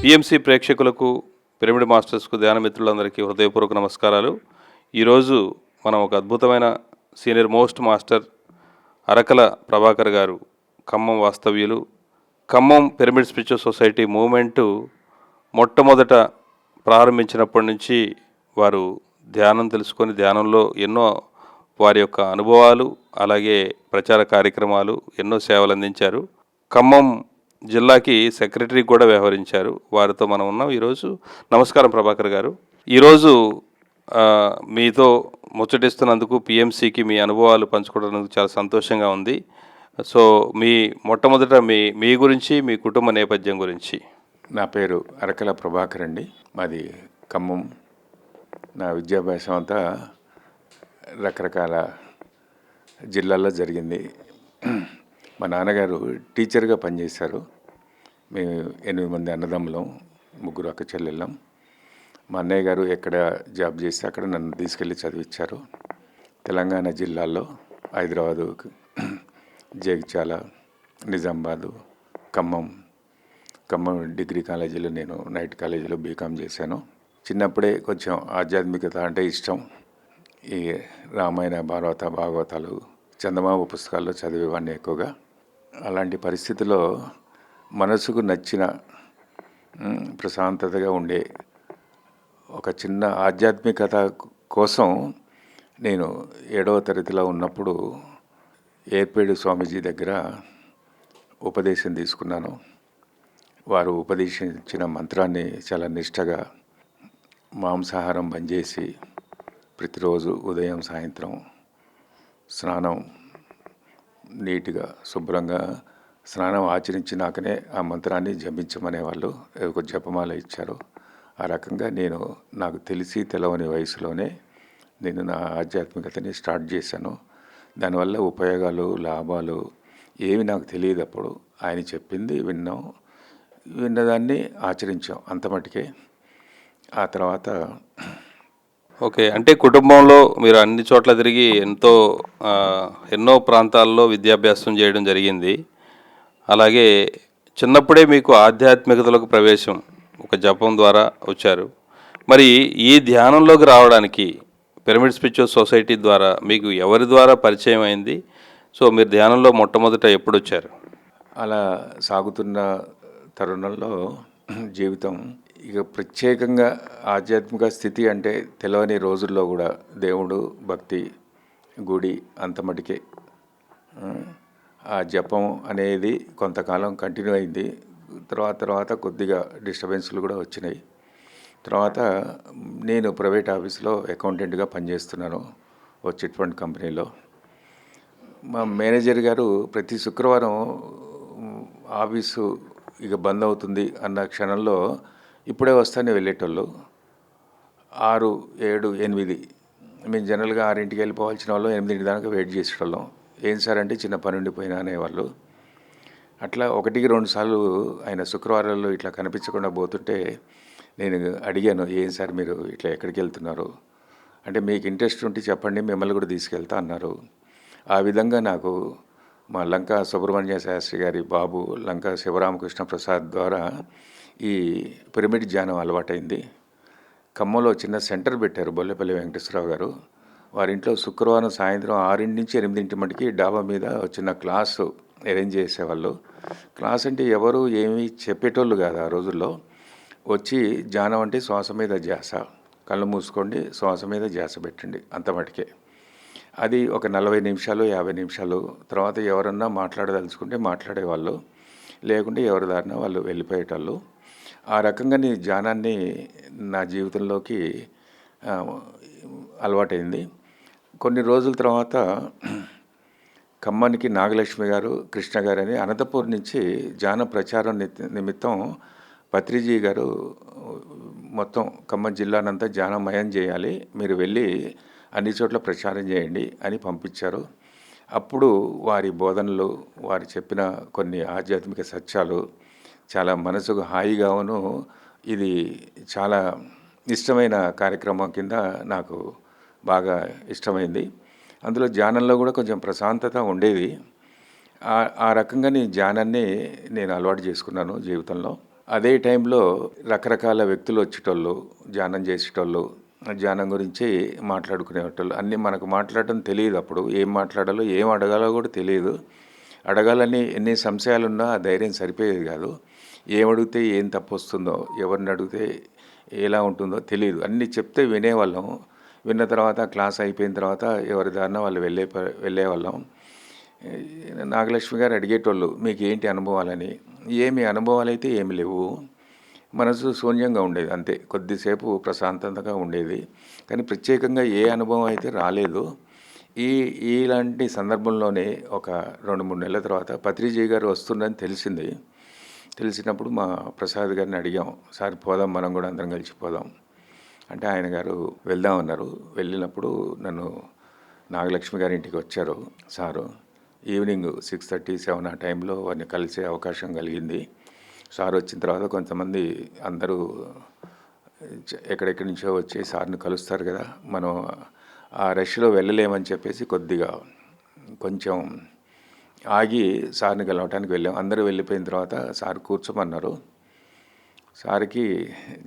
PMC ప్రేక్షకులకు, pyramid మాస్టర్స్కు, ధ్యాన మిత్రులందరికీ హృదయపూర్వక నమస్కారాలు. ఈరోజు మనం ఒక అద్భుతమైన సీనియర్ మోస్ట్ మాస్టర్ అరకల ప్రభాకర్ గారు, ఖమ్మం వాస్తవ్యులు. Khammam pyramid spiritual society movement మొట్టమొదట ప్రారంభించినప్పటి నుంచి వారు ధ్యానం తెలుసుకొని ధ్యానంలో ఎన్నో వారి యొక్క అనుభవాలు, అలాగే ప్రచార కార్యక్రమాలు, ఎన్నో సేవలు అందించారు. ఖమ్మం జిల్లాకి సెక్రటరీ కూడా వ్యవహరించారు. వారితో మనం ఉన్నాం ఈరోజు. నమస్కారం ప్రభాకర్ గారు. ఈరోజు మీతో ముచ్చటిస్తున్నందుకు, పిఎంసికి మీ అనుభవాలు పంచుకోవడానికి చాలా సంతోషంగా ఉంది. సో మొట్టమొదట మీ గురించి, మీ కుటుంబ నేపథ్యం గురించి. నా పేరు అరకల ప్రభాకర్ అండి. మాది ఖమ్మం. నా విద్యాభ్యాసం అంతా రకరకాల జిల్లాల్లో జరిగింది. మా నాన్నగారు టీచర్గా పనిచేశారు. మేము 8 మంది అన్నదమ్ములం, 3 అక్క చెల్లెళ్ళం. మా అన్నయ్య గారు ఎక్కడ జాబ్ చేస్తే అక్కడ నన్ను తీసుకెళ్ళి చదివించారు. తెలంగాణ జిల్లాల్లో హైదరాబాదు, జగిత్యాల, నిజామాబాదు, ఖమ్మం డిగ్రీ కాలేజీలో నేను నైట్ కాలేజీలో బీకామ్ చేశాను. చిన్నప్పుడే కొంచెం ఆధ్యాత్మికత అంటే ఇష్టం. ఈ రామాయణ, భాగవతాలు, చందమామ పుస్తకాల్లో చదివేవాడిని ఎక్కువగా. అలాంటి పరిస్థితిలో మనసుకు నచ్చిన ప్రశాంతతగా ఉండే ఒక చిన్న ఆధ్యాత్మికత కోసం నేను 7వ తరగతిలో ఉన్నప్పుడు ఏర్పేడు స్వామీజీ దగ్గర ఉపదేశం తీసుకున్నాను. వారు ఉపదేశించిన మంత్రాన్ని చాలా నిష్టగా, మాంసాహారం బంద్ చేసి ప్రతిరోజు ఉదయం సాయంత్రం స్నానం నీట్గా శుభ్రంగా స్నానం ఆచరించినాకనే ఆ మంత్రాన్ని జపించమనేవాళ్ళు. ఒక జపమాల ఇచ్చారు. ఆ రకంగా నాకు తెలిసి తెలవని వయసులోనే నేను నా ఆధ్యాత్మికతని స్టార్ట్ చేశాను. దానివల్ల ఉపయోగాలు, లాభాలు ఏమి నాకు తెలియదు. అప్పుడు ఆయన చెప్పింది విన్నదాన్ని ఆచరించాం, అంత మటుకే. ఆ తర్వాత ఓకే, అంటే కుటుంబంలో మీరు అన్ని చోట్ల తిరిగి ఎన్నో ప్రాంతాల్లో విద్యాభ్యాసం చేయడం జరిగింది. అలాగే చిన్నప్పుడే మీకు ఆధ్యాత్మికతలకు ప్రవేశం ఒక జపం ద్వారా వచ్చారు. మరి ఈ ధ్యానంలోకి రావడానికి పిరమిడ్ స్పిరిచువల్ సొసైటీ ద్వారా మీకు ఎవరి ద్వారా పరిచయం అయింది? సో మీరు ధ్యానంలో మొట్టమొదట ఎప్పుడు వచ్చారు? అలా సాగుతున్న తరుణంలో జీవితం ఇక ప్రత్యేకంగా ఆధ్యాత్మిక స్థితి అంటే తెలవని రోజుల్లో కూడా దేవుడు, భక్తి, గుడి అంత మటుకే. ఆ జపం అనేది కొంతకాలం కంటిన్యూ అయింది. తర్వాత కొద్దిగా డిస్టర్బెన్స్లు కూడా వచ్చినాయి. తర్వాత నేను ప్రైవేట్ ఆఫీస్లో అకౌంటెంట్గా పనిచేస్తున్నాను, ఓ చిట్ ఫండ్ కంపెనీలో. మా మేనేజర్ గారు ప్రతి శుక్రవారం ఆఫీసు ఇక బంద్ అవుతుంది అన్న క్షణంలో ఇప్పుడే వస్తానే వెళ్ళేటోళ్ళు. 6, 7, 8 మేము జనరల్గా 6ంటికి వెళ్ళిపోవాల్సిన వాళ్ళు 8 దాకా వెయిట్ చేసేటోళ్ళం. ఏం సార్ అంటే చిన్న పని ఉండిపోయినా అనేవాళ్ళు. అట్లా 1-2 సార్లు ఆయన శుక్రవారాల్లో ఇట్లా కనిపించకుండా పోతుంటే నేను అడిగాను, ఏం సార్ మీరు ఇట్లా ఎక్కడికి వెళ్తున్నారు అంటే, మీకు ఇంట్రెస్ట్ ఉంటే చెప్పండి, మిమ్మల్ని కూడా తీసుకెళ్తా అన్నారు. ఆ విధంగా నాకు మా లంకా సుబ్రహ్మణ్య శాస్త్రి గారి బాబు లంకా శివరామకృష్ణ ప్రసాద్ ద్వారా ఈ పిరమిడ్ ధ్యానం అలవాటైంది. ఖమ్మంలో చిన్న సెంటర్ పెట్టారు బొల్లెపల్లి వెంకటేశ్వరరావు గారు. వారింట్లో శుక్రవారం సాయంత్రం 6 నుంచి 8 మటుకి డాబా మీద చిన్న క్లాసు అరేంజ్ చేసేవాళ్ళు. క్లాస్ అంటే ఎవరు ఏమి చెప్పేటోళ్ళు కాదు ఆ రోజుల్లో. వచ్చి ధ్యానం అంటే శ్వాస మీద ధ్యాస, కళ్ళు మూసుకోండి, శ్వాస మీద ధ్యాస పెట్టండి, అంత మటుకే. అది ఒక 40 నిమిషాలు, 50 నిమిషాలు. తర్వాత ఎవరన్నా మాట్లాడదలుచుకుంటే మాట్లాడేవాళ్ళు, లేకుంటే ఎవరి దారిన వాళ్ళు వెళ్ళిపోయేటోళ్ళు. ఆ రకంగా నీ ధ్యానాన్ని నా జీవితంలోకి అలవాటైంది. కొన్ని రోజుల తర్వాత ఖమ్మానికి నాగలక్ష్మి గారు, కృష్ణ గారు అని అనంతపూర్ నుంచి ధ్యాన ప్రచారం నిమిత్తం పత్రిజీ గారు మొత్తం ఖమ్మం జిల్లానంతా ధ్యానమయం చేయాలి, మీరు వెళ్ళి అన్ని చోట్ల ప్రచారం చేయండి అని పంపించారు. అప్పుడు వారి బోధనలు, వారు చెప్పిన కొన్ని ఆధ్యాత్మిక సత్యాలు చాలా మనసుకు హాయిగాను, ఇది చాలా ఇష్టమైన కార్యక్రమం కింద నాకు బాగా ఇష్టమైంది. అందులో ధ్యానంలో కూడా కొంచెం ప్రశాంతత ఉండేది. ఆ రకంగా ధ్యానాన్ని నేను అలవాటు చేసుకున్నాను జీవితంలో. అదే టైంలో రకరకాల వ్యక్తులు వచ్చేటోళ్ళు, ధ్యానం చేసేటోళ్ళు, ధ్యానం గురించి మాట్లాడుకునేటోళ్ళు. అన్నీ మనకు మాట్లాడటం తెలియదు అప్పుడు. ఏం మాట్లాడాలో, ఏం అడగాలో కూడా తెలియదు. అడగాలని ఎన్ని సంశయాలున్నా ఆ ధైర్యం సరిపోయేది కాదు. ఏమడిగితే ఏం తప్పు వస్తుందో, ఎవరిని అడిగితే ఎలా ఉంటుందో తెలియదు. అన్నీ చెప్తే వినేవాళ్ళం. విన్న తర్వాత క్లాస్ అయిపోయిన తర్వాత ఎవరి దారిన వాళ్ళు వెళ్ళేవాళ్ళం. నాగలక్ష్మి గారు అడిగేటోళ్ళు, మీకు ఏంటి అనుభవాలని. ఏమి అనుభవాలు అయితే ఏమి లేవు. మనసు శూన్యంగా ఉండేది అంతే. కొద్దిసేపు ప్రశాంతంగా ఉండేది. కానీ ప్రత్యేకంగా ఏ అనుభవం అయితే రాలేదు. ఇలాంటి సందర్భంలోనే ఒక 2-3 నెలల తర్వాత పత్రిజీ గారు వస్తుందని తెలిసింది. తెలిసినప్పుడు మా ప్రసాద్ గారిని అడిగాం, సార్ పోదాం, మనం కూడా అందరం కలిసి పోదాం అంటే ఆయన గారు వెళ్దామన్నారు. వెళ్ళినప్పుడు నన్ను నాగలక్ష్మి గారి ఇంటికి వచ్చారు సారు. ఈవినింగ్ 6:30, 7 ఆ టైంలో వారిని కలిసే అవకాశం కలిగింది. సార్ వచ్చిన తర్వాత కొంతమంది అందరూ ఎక్కడెక్కడి నుంచో వచ్చి సార్ని కలుస్తారు కదా, మనం ఆ రష్లో వెళ్ళలేమని చెప్పేసి కొద్దిగా కొంచెం ఆగి సార్ని కలవటానికి వెళ్ళాం. అందరూ వెళ్ళిపోయిన తర్వాత సార్ కూర్చోమన్నారు. సార్కి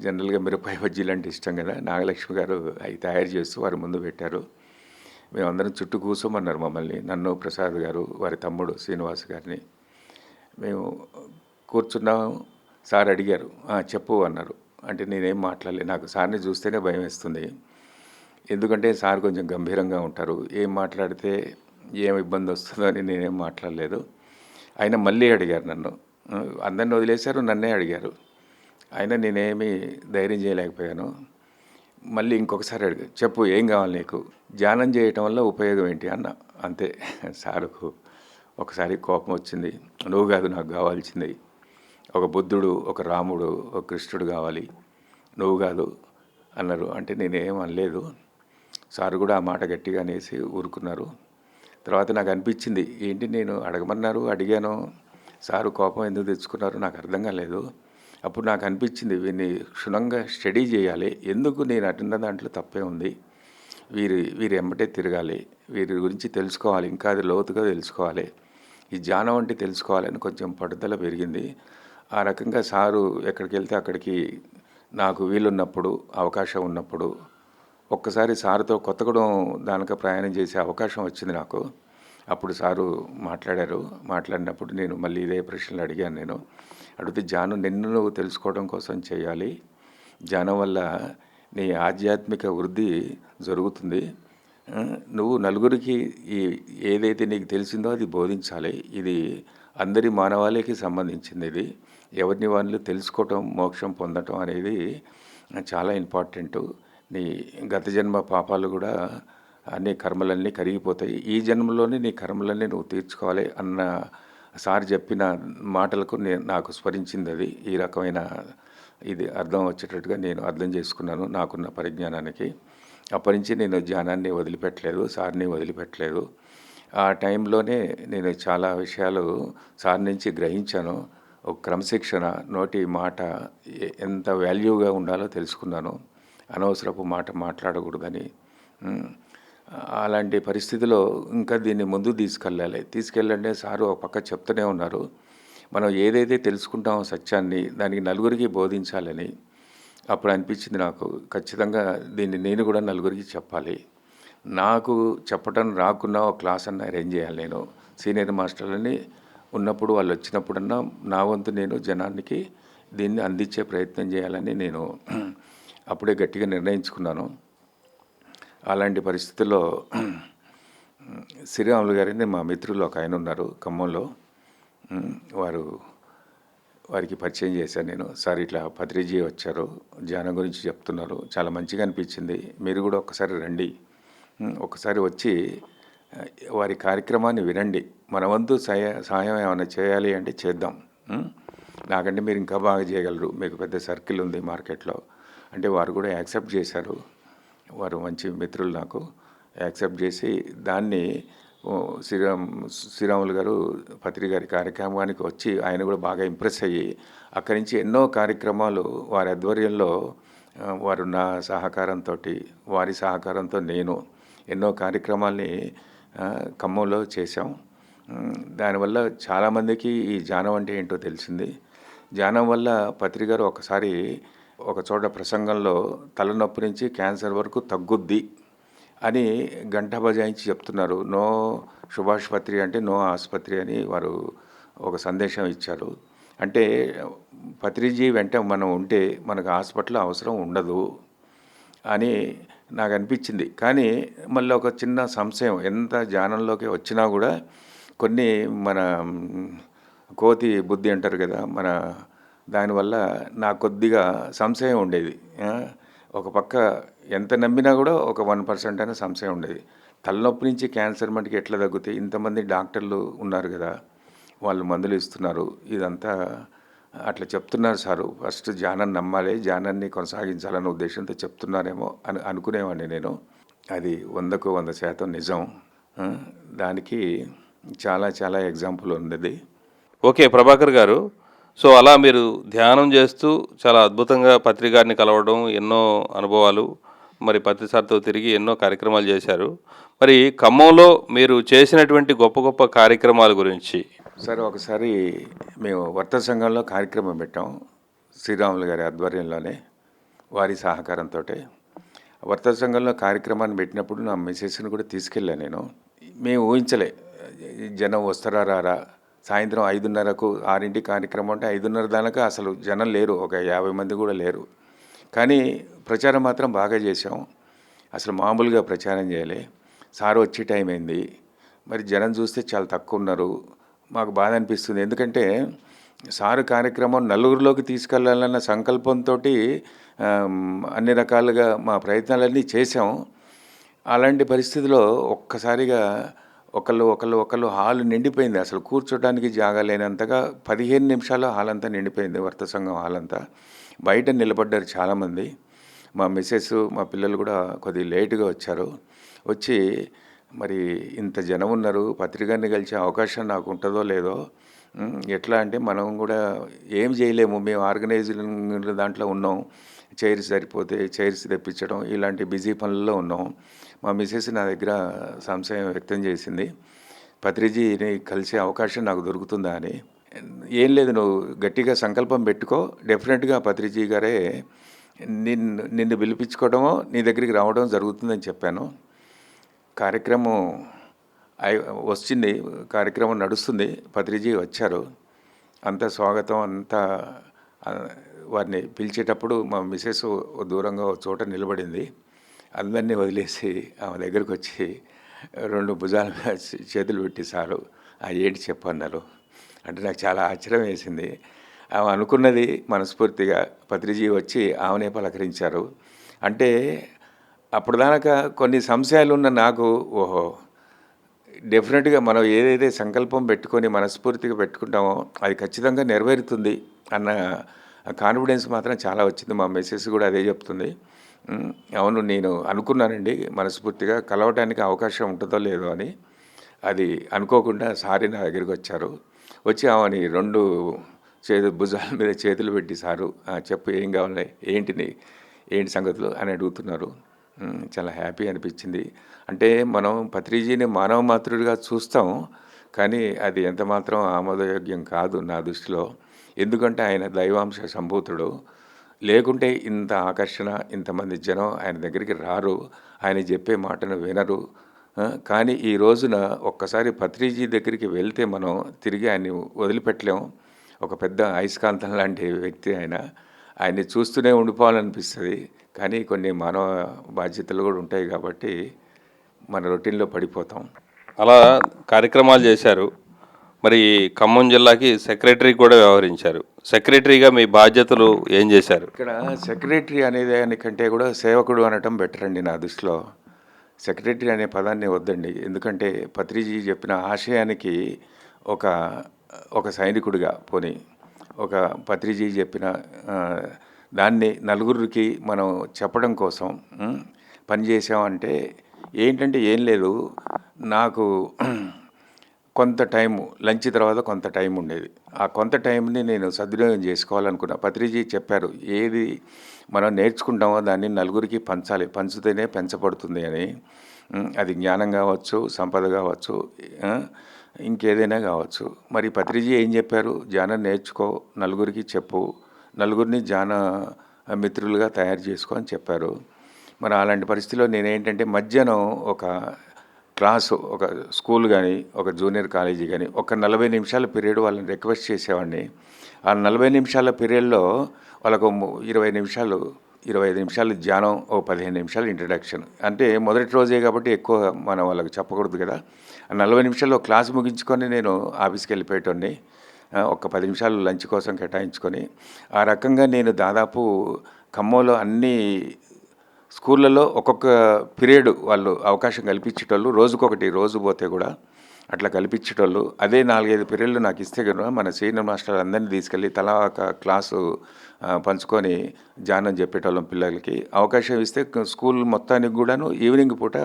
జనరల్గా మిరపకాయ బజ్జీలు అంటే ఇష్టం కదా, నాగలక్ష్మి గారు అవి తయారు చేస్తూ వారి ముందు పెట్టారు. మేమందరం చుట్టూ కూర్చోమన్నారు మమ్మల్ని, నన్ను, ప్రసాద్ గారు, వారి తమ్ముడు శ్రీనివాస్ గారిని. మేము కూర్చున్నాం. సార్ అడిగారు, చెప్పు అన్నారు. అంటే నేనేం మాట్లాడలేదు. నాకు సార్ని చూస్తేనే భయం వేస్తుంది. ఎందుకంటే సార్ కొంచెం గంభీరంగా ఉంటారు. ఏం మాట్లాడితే ఏం ఇబ్బంది వస్తుందో అని నేనేం మాట్లాడలేదు. ఆయన మళ్ళీ అడిగారు నన్ను. అందరిని వదిలేశారు, నన్నే అడిగారు. అయినా నేనేమీ ధైర్యం చేయలేకపోయాను. మళ్ళీ ఇంకొకసారి అడిగారు, చెప్పు ఏం కావాలి నీకు, ధ్యానం చేయటం వల్ల ఉపయోగం ఏంటి అన్న. అంతే. సారుకు ఒకసారి కోపం వచ్చింది. నువ్వు కాదు నాకు కావాల్సింది, ఒక బుద్ధుడు, ఒక రాముడు, ఒక కృష్ణుడు కావాలి, నువ్వు కాదు అన్నారు. అంటే నేనేం అనలేదు. సారు కూడా ఆ మాట గట్టిగా అనేసి ఊరుకున్నారు. తర్వాత నాకు అనిపించింది, ఏంటి నేను అడగమన్నారు, అడిగాను, సారు కోపం ఎందుకు తెచ్చుకున్నారు నాకు అర్థం కాలేదు. అప్పుడు నాకు అనిపించింది, వీరిని క్షుణ్ణంగా స్టడీ చేయాలి. ఎందుకు నేను అటున్న దాంట్లో తప్పే ఉంది, వీరి ఎంబటే తిరగాలి, వీరి గురించి తెలుసుకోవాలి, ఇంకా అది లోతుగా తెలుసుకోవాలి, ఈ ధ్యానం అంటే తెలుసుకోవాలని కొంచెం పట్టుదల పెరిగింది. ఆ రకంగా సారు ఎక్కడికి వెళ్తే అక్కడికి నాకు వీలున్నప్పుడు, అవకాశం ఉన్నప్పుడు, ఒక్కసారి సారుతో కొత్తగూడెం దానిక ప్రయాణం చేసే అవకాశం వచ్చింది నాకు. అప్పుడు సారు మాట్లాడినప్పుడు నేను మళ్ళీ ఇదే ప్రశ్నలు అడిగాను. నేను అడిగితే, ధ్యానం నిన్ను నువ్వు తెలుసుకోవడం కోసం చేయాలి, ధ్యానం వల్ల నీ ఆధ్యాత్మిక వృద్ధి జరుగుతుంది, నువ్వు నలుగురికి ఏదైతే నీకు తెలిసిందో అది బోధించాలి, ఇది అందరి మానవాళికి సంబంధించింది, ఇది ఎవరిని వాళ్ళు తెలుసుకోవటం, మోక్షం పొందటం అనేది చాలా ఇంపార్టెంటు. నీ గత జన్మ పాపాలు కూడా అన్ని కర్మలన్నీ కరిగిపోతాయి, ఈ జన్మలోనే నీ కర్మలన్నీ నువ్వు తీర్చుకోవాలి అన్న సార్ చెప్పిన మాటలకు నాకు స్మరించింది అది. ఈ రకమైన ఇది అర్థం వచ్చేటట్టుగా నేను అర్థం చేసుకున్నాను నాకున్న పరిజ్ఞానానికి. అప్పటి నుంచి నేను ధ్యానాన్ని వదిలిపెట్టలేదు, సార్ని వదిలిపెట్టలేదు. ఆ టైంలోనే నేను చాలా విషయాలు సార్ నుంచి గ్రహించాను. ఒక క్రమశిక్షణ, నోటి మాట ఎంత వాల్యూగా ఉండాలో తెలుసుకున్నాను. అనవసరపు మాట మాట్లాడకూడదని. అలాంటి పరిస్థితిలో ఇంకా దీన్ని ముందు తీసుకెళ్ళండి సారు ఒక పక్క చెప్తూనే ఉన్నారు, మనం ఏదైతే తెలుసుకుంటామో సత్యాన్ని దానికి నలుగురికి బోధించాలని. అప్పుడు అనిపించింది నాకు, ఖచ్చితంగా దీన్ని నేను కూడా నలుగురికి చెప్పాలి, నాకు చెప్పడం రాకున్నా ఒక క్లాస్ అన్న అరేంజ్ చేయాలి. నేను సీనియర్ మాస్టర్లని ఉన్నప్పుడు వాళ్ళు వచ్చినప్పుడన్నా నా వంతు నేను జనానికి దీన్ని అందించే ప్రయత్నం చేయాలని నేను అప్పుడే గట్టిగా నిర్ణయించుకున్నాను. అలాంటి పరిస్థితుల్లో శ్రీరాములు గారిని మా మిత్రులు ఒక ఆయన ఉన్నారు ఖమ్మంలో, వారికి పరిచయం చేశాను నేను. సార్ ఇట్లా పత్రిజీ వచ్చారు, ధ్యానం గురించి చెప్తున్నారు, చాలా మంచిగా అనిపించింది, మీరు కూడా ఒక్కసారి రండి, ఒకసారి వచ్చి వారి కార్యక్రమాన్ని వినండి, మన వంతు సహాయం ఏమైనా చేయాలి అంటే చేద్దాం, నాకంటే మీరు ఇంకా బాగా చేయగలరు, మీకు పెద్ద సర్కిల్ ఉంది మార్కెట్లో అంటే. వారు కూడా యాక్సెప్ట్ చేశారు. వారు మంచి మిత్రులు, నాకు యాక్సెప్ట్ చేసి దాన్ని శ్రీరాములు గారు పత్రి గారి కార్యక్రమానికి వచ్చి ఆయన కూడా బాగా ఇంప్రెస్ అయ్యి అక్కడి నుంచి ఎన్నో కార్యక్రమాలు వారి ఆధ్వర్యంలో, వారు నా సహకారంతో, వారి సహకారంతో నేను ఎన్నో కార్యక్రమాల్ని ఖమ్మంలో చేశాం. దానివల్ల చాలామందికి ఈ ధ్యానం అంటే ఏంటో తెలిసింది. ధ్యానం వల్ల పత్రి గారు ఒకసారి ఒక చోట ప్రసంగంలో తలనొప్పి నుంచి క్యాన్సర్ వరకు తగ్గుద్ది అని గంట బజాయించి చెప్తున్నారు. నో సుభాష్ పత్రి అంటే నో ఆసుపత్రి అని వారు ఒక సందేశం ఇచ్చారు. అంటే పత్రిజీ వెంట మనం ఉంటే మనకు హాస్పిటల్ అవసరం ఉండదు అని నాకు అనిపించింది. కానీ మళ్ళీ ఒక చిన్న సంశయం, ఎంత ధ్యానంలోకి వచ్చినా కూడా కొన్ని మన కోతి బుద్ధి అంటారు కదా, మన దానివల్ల నాకు కొద్దిగా సంశయం ఉండేది. ఒక పక్క ఎంత నమ్మినా కూడా ఒక 1% అయినా సంశయం ఉండేది. తలనొప్పి నుంచి క్యాన్సర్ మటుకు ఎట్లా తగ్గుతాయి, ఇంతమంది డాక్టర్లు ఉన్నారు కదా, వాళ్ళు మందులు ఇస్తున్నారు, ఇదంతా అట్లా చెప్తున్నారు సారు. ఫస్ట్ ధ్యానం నమ్మాలి, ధ్యానాన్ని కొనసాగించాలన్న ఉద్దేశంతో చెప్తున్నారేమో అని అనుకునేవాడిని నేను. అది 100కు 100% నిజం. దానికి చాలా చాలా ఎగ్జాంపుల్ ఉన్నది. ఓకే ప్రభాకర్ గారు, సో అలా మీరు ధ్యానం చేస్తూ చాలా అద్భుతంగా పత్రి గారిని కలవడం, ఎన్నో అనుభవాలు, మరి పత్రి సార్తో తిరిగి ఎన్నో కార్యక్రమాలు చేశారు. మరి ఖమ్మంలో మీరు చేసినటువంటి గొప్ప గొప్ప కార్యక్రమాల గురించి. సార్, ఒకసారి మేము వర్త సంఘంలో కార్యక్రమం పెట్టాం, శ్రీరాములు గారి ఆధ్వర్యంలోనే, వారి సహకారంతో. వర్త సంఘంలో కార్యక్రమాన్ని పెట్టినప్పుడు నా మిసెస్ని కూడా తీసుకెళ్ళాను నేను. మేము ఊహించలే జనం వస్తారా రారా. సాయంత్రం 5:30కు 6 కార్యక్రమం అంటే 5:30 దాకా అసలు జనం లేరు, ఒక 50 మంది కూడా లేరు. కానీ ప్రచారం మాత్రం బాగా చేసాం. అసలు మామూలుగా ప్రచారం చేయలే. సార్ వచ్చే టైం అయింది, మరి జనం చూస్తే చాలా తక్కువ ఉన్నారు. మాకు బాధ అనిపిస్తుంది, ఎందుకంటే సారు కార్యక్రమం నలుగురిలోకి తీసుకెళ్లాలన్న సంకల్పంతో అన్ని రకాలుగా మా ప్రయత్నాలన్నీ చేసాం. అలాంటి పరిస్థితిలో ఒక్కసారిగా ఒకళ్ళు హాల్ నిండిపోయింది. అసలు కూర్చోడానికి జాగా లేనంతగా 15 నిమిషాల్లో హాల్ అంతా నిండిపోయింది, వర్త సంఘం హాల్ అంతా. బయట నిలబడ్డారు చాలామంది. మా మిస్సెస్, మా పిల్లలు కూడా కొద్దిగా లేటుగా వచ్చారు. వచ్చి మరి ఇంత జనం ఉన్నారు, పత్రికని కలిసే అవకాశం నాకు ఉంటుందో లేదో, ఎట్లా అంటే మనం కూడా ఏం చేయలేము, మేము ఆర్గనైజింగ్ దాంట్లో ఉన్నాం, చైర్స్ సరిపోతే చైర్స్ తెప్పించడం ఇలాంటి బిజీ పనుల్లో ఉన్నాం. మా మిసెస్ నా దగ్గర సంశయం వ్యక్తం చేసింది, పత్రిజీని కలిసే అవకాశం నాకు దొరుకుతుందా అని. ఏం లేదు, నువ్వు గట్టిగా సంకల్పం పెట్టుకో, డెఫినెట్గా పత్రిజీ గారే నిన్ను పిలిపించుకోవడమో నీ దగ్గరికి రావడం జరుగుతుందని చెప్పాను. కార్యక్రమం వచ్చింది, కార్యక్రమం నడుస్తుంది, పత్రిజీ వచ్చారు. అంతా స్వాగతం, అంతా వారిని పిలిచేటప్పుడు మా మిసెస్ దూరంగా ఒక చోట నిలబడింది. అందరినీ వదిలేసి ఆమె దగ్గరికి వచ్చి 2 భుజాల మీద చేతులు పెట్టి, సారు ఏంటి చెప్పన్నారు. అంటే నాకు చాలా ఆశ్చర్యం వేసింది. ఆమె అనుకున్నది మనస్ఫూర్తిగా పత్రిజీ వచ్చి ఆమెనే పలకరించారు. అంటే అప్పుడు దాకా కొన్ని సంశయాలు ఉన్న నాకు, ఓహో డెఫినెట్గా మనం ఏదైతే సంకల్పం పెట్టుకొని మనస్ఫూర్తిగా పెట్టుకుంటామో అది ఖచ్చితంగా నెరవేరుతుంది అన్న కాన్ఫిడెన్స్ మాత్రం చాలా వచ్చింది. మా మెసేజ్ కూడా అదే చెప్తుంది. అవును, నేను అనుకున్నానండి మనస్ఫూర్తిగా, కలవటానికి అవకాశం ఉంటుందో లేదో అని. అది అనుకోకుండా సారి నా దగ్గరికి వచ్చారు. వచ్చి ఆమెని 2 భుజాల మీద చేతులు పెట్టి, సారు చెప్పు ఏం కావాలి, ఏంటి సంగతులు అని అడుగుతున్నారు. చాలా హ్యాపీ అనిపించింది. అంటే మనం పత్రిజీని మానవ మాతృడిగా చూస్తాం, కానీ అది ఎంత మాత్రం ఆమోదయోగ్యం కాదు నా దృష్టిలో. ఎందుకంటే ఆయన దైవాంశ సంభూతుడు. లేకుంటే ఇంత ఆకర్షణ, ఇంతమంది జనం ఆయన దగ్గరికి రారు, ఆయన చెప్పే మాటను వినరు. కానీ ఈ రోజున ఒక్కసారి పత్రిజీ దగ్గరికి వెళ్తే మనం తిరిగి ఆయన్ని వదిలిపెట్టలేము. ఒక పెద్ద అయస్కాంతం లాంటి వ్యక్తి ఆయన. ఆయన్ని చూస్తూనే ఉండిపోవాలనిపిస్తుంది. కానీ కొన్ని మానవ బాధ్యతలు కూడా ఉంటాయి కాబట్టి మన రొటీన్లో పడిపోతాం. అలా కార్యక్రమాలు చేశారు. మరి ఖమ్మం జిల్లాకి సెక్రటరీ కూడా వ్యవహరించారు. సెక్రటరీగా మీ బాధ్యతలు ఏం చేశారు? ఇక్కడ సెక్రటరీ అనే దానికంటే కూడా సేవకుడు అనటం బెటర్ అండి నా దృష్టిలో. సెక్రటరీ అనే పదాన్ని వద్దండి. ఎందుకంటే పత్రిజీ చెప్పిన ఆశయానికి ఒక సైనికుడిగా పోని, ఒక పత్రిజీ చెప్పిన దాన్ని నలుగురికి మనం చెప్పడం కోసం పనిచేసామంటే ఏంటంటే ఏం లేదు, నాకు కొంత టైము లంచ్ తర్వాత కొంత టైం ఉండేది. ఆ కొంత టైంని నేను సద్వినియోగం చేసుకోవాలనుకున్నా. పత్రిజీ చెప్పారు, ఏది మనం నేర్చుకుంటామో దాన్ని నలుగురికి పంచాలి, పంచితేనే పెంచబడుతుంది అని. అది జ్ఞానం కావచ్చు, సంపద కావచ్చు, ఇంకేదైనా కావచ్చు. మరి పత్రిజీ ఏం చెప్పారు? ధ్యానం నేర్చుకో, నలుగురికి చెప్పు, నలుగురిని ధ్యాన మిత్రులుగా తయారు చేసుకో అని చెప్పారు. మరి అలాంటి పరిస్థితిలో నేనేంటంటే మధ్యాహ్నం ఒక క్లాసు, ఒక స్కూల్ కానీ, ఒక జూనియర్ కాలేజీ కానీ, ఒక 40 నిమిషాల పీరియడ్ వాళ్ళని రిక్వెస్ట్ చేసేవాడిని. ఆ 40 నిమిషాల పీరియడ్లో వాళ్ళకు 20 నిమిషాలు 25 నిమిషాలు ధ్యానం, ఓ 15 నిమిషాలు ఇంట్రడక్షన్. అంటే మొదటి రోజే కాబట్టి ఎక్కువ మనం వాళ్ళకి చెప్పకూడదు కదా. ఆ 40 నిమిషాల్లో క్లాస్ ముగించుకొని నేను ఆఫీస్కి వెళ్ళిపోయేటోడిని. ఒక 10 నిమిషాలు లంచ్ కోసం కేటాయించుకొని, ఆ రకంగా నేను దాదాపు ఖమ్మంలో అన్ని స్కూళ్ళలో ఒక్కొక్క పీరియడ్ వాళ్ళు అవకాశం కల్పించేటోళ్ళు. రోజుకొకటి, రోజు పోతే కూడా అట్లా కల్పించేటోళ్ళు. అదే 4-5 పీరియడ్లు నాకు ఇస్తే కనుక మన సీనియర్ మాస్టర్లు అందరినీ తీసుకెళ్ళి తలా ఒక క్లాసు పంచుకొని ధ్యానం చెప్పేటోళ్ళం పిల్లలకి. అవకాశం ఇస్తే స్కూల్ మొత్తానికి కూడాను ఈవినింగ్ పూట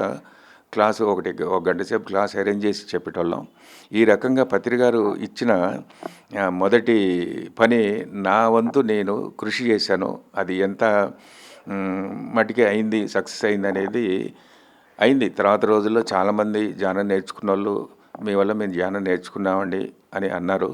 క్లాసు ఒక గంట సేపు క్లాస్ అరేంజ్ చేసి చెప్పేటోళ్ళం. ఈ రకంగా పత్రి గారు ఇచ్చిన మొదటి పని నా వంతు నేను కృషి చేశాను. అది ఎంత మటుకి అయింది, సక్సెస్ అయింది అనేది అయింది. తర్వాత రోజుల్లో చాలామంది ధ్యానం నేర్చుకున్న వాళ్ళు మీ వల్ల మేము ధ్యానం నేర్చుకున్నామండి అని అన్నారు.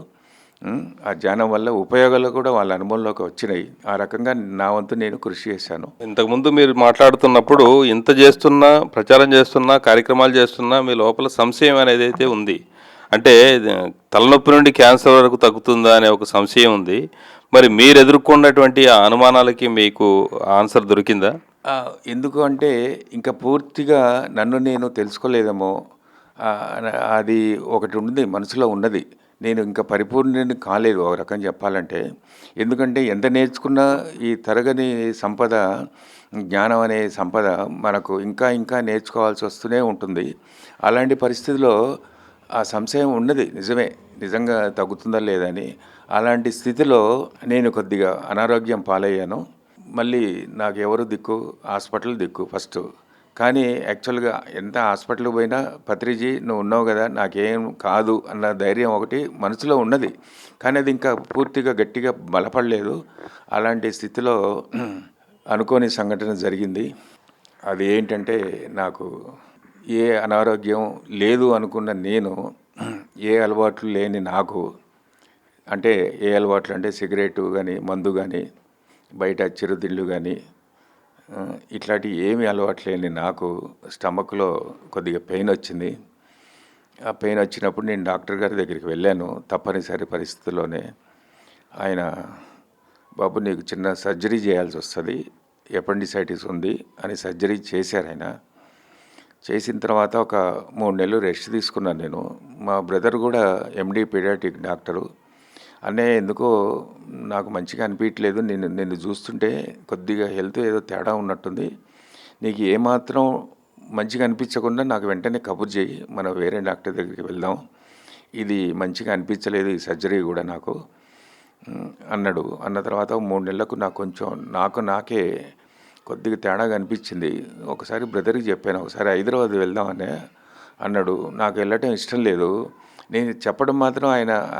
ఆ ధ్యానం వల్ల ఉపయోగాలు కూడా వాళ్ళ అనుభవంలోకి వచ్చినాయి. ఆ రకంగా నా వంతు నేను కృషి చేశాను. ఇంతకుముందు మీరు మాట్లాడుతున్నప్పుడు ఇంత చేస్తున్నా, ప్రచారం చేస్తున్నా, కార్యక్రమాలు చేస్తున్నా మీ లోపల సంశయం అనేది అయితే ఉంది. అంటే తలనొప్పి నుండి క్యాన్సర్ వరకు తగ్గుతుందా అనే ఒక సంశయం ఉంది. మరి మీరు ఎదుర్కొన్నటువంటి ఆ అనుమానాలకి మీకు ఆన్సర్ దొరికిందా? ఎందుకు అంటే ఇంకా పూర్తిగా నన్ను నేను తెలుసుకోలేదేమో, అది ఒకటి ఉంది, మనసులో ఉన్నది. నేను ఇంకా పరిపూర్ణుని కాలేదు ఒక రకం చెప్పాలంటే. ఎందుకంటే ఎంత నేర్చుకున్నా ఈ తరగని సంపద, జ్ఞానం అనే సంపద మనకు ఇంకా ఇంకా నేర్చుకోవాల్సి వస్తూనే ఉంటుంది. అలాంటి పరిస్థితిలో ఆ సంశయం ఉన్నది, నిజంగా తగ్గుతుందా లేదని. అలాంటి స్థితిలో నేను కొద్దిగా అనారోగ్యం పాలయ్యాను. మళ్ళీ నాకు ఎవరు దిక్కు? హాస్పిటల్ దిక్కు ఫస్ట్. కానీ యాక్చువల్గా ఎంత హాస్పిటల్కి పోయినా పత్రిజీ నువ్వు ఉన్నావు కదా, నాకేం కాదు అన్న ధైర్యం ఒకటి మనసులో ఉన్నది. కానీ అది ఇంకా పూర్తిగా గట్టిగా బలపడలేదు. అలాంటి స్థితిలో అనుకోని సంఘటన జరిగింది. అది ఏంటంటే, నాకు ఏ అనారోగ్యం లేదు అనుకున్న నేను, ఏ అలవాట్లు లేని నాకు, అంటే ఏ అలవాట్లు అంటే సిగరెట్ కానీ, మందు కానీ, బయట చిరుతిళ్ళు కానీ, ఇట్లాంటివి ఏమీ అలవాటు లేని నాకు స్టమక్లో కొద్దిగా పెయిన్ వచ్చింది. ఆ పెయిన్ వచ్చినప్పుడు నేను డాక్టర్ గారి దగ్గరికి వెళ్ళాను. తప్పనిసరి పరిస్థితుల్లోనే ఆయన, బాబు నీకు చిన్న సర్జరీ చేయాల్సి వస్తుంది, ఎపెండిసైటిస్ ఉంది అని సర్జరీ చేశారు ఆయన. చేసిన తర్వాత ఒక 3 నెలలు రెస్ట్ తీసుకున్నాను నేను. మా బ్రదర్ కూడా ఎండి పీడియాట్రిక్ డాక్టరు. అన్నయ్య ఎందుకో నాకు మంచిగా అనిపించట్లేదు, నిన్ను చూస్తుంటే కొద్దిగా హెల్త్ ఏదో తేడా ఉన్నట్టుంది, నీకు ఏమాత్రం మంచిగా అనిపించకుండా నాకు వెంటనే కబుర్ చేయి, మనం వేరే డాక్టర్ దగ్గరికి వెళ్దాం, ఇది మంచిగా అనిపించలేదు ఈ సర్జరీ కూడా నాకు అన్నాడు. అన్న తర్వాత 3 నెలలకు నాకు కొంచెం నాకే కొద్దిగా తేడాగా అనిపించింది. ఒకసారి బ్రదర్కి చెప్పాను, ఒకసారి హైదరాబాద్ వెళ్దామని అన్నాడు. నాకు వెళ్ళటం ఇష్టం లేదు. నేను చెప్పడం మాత్రం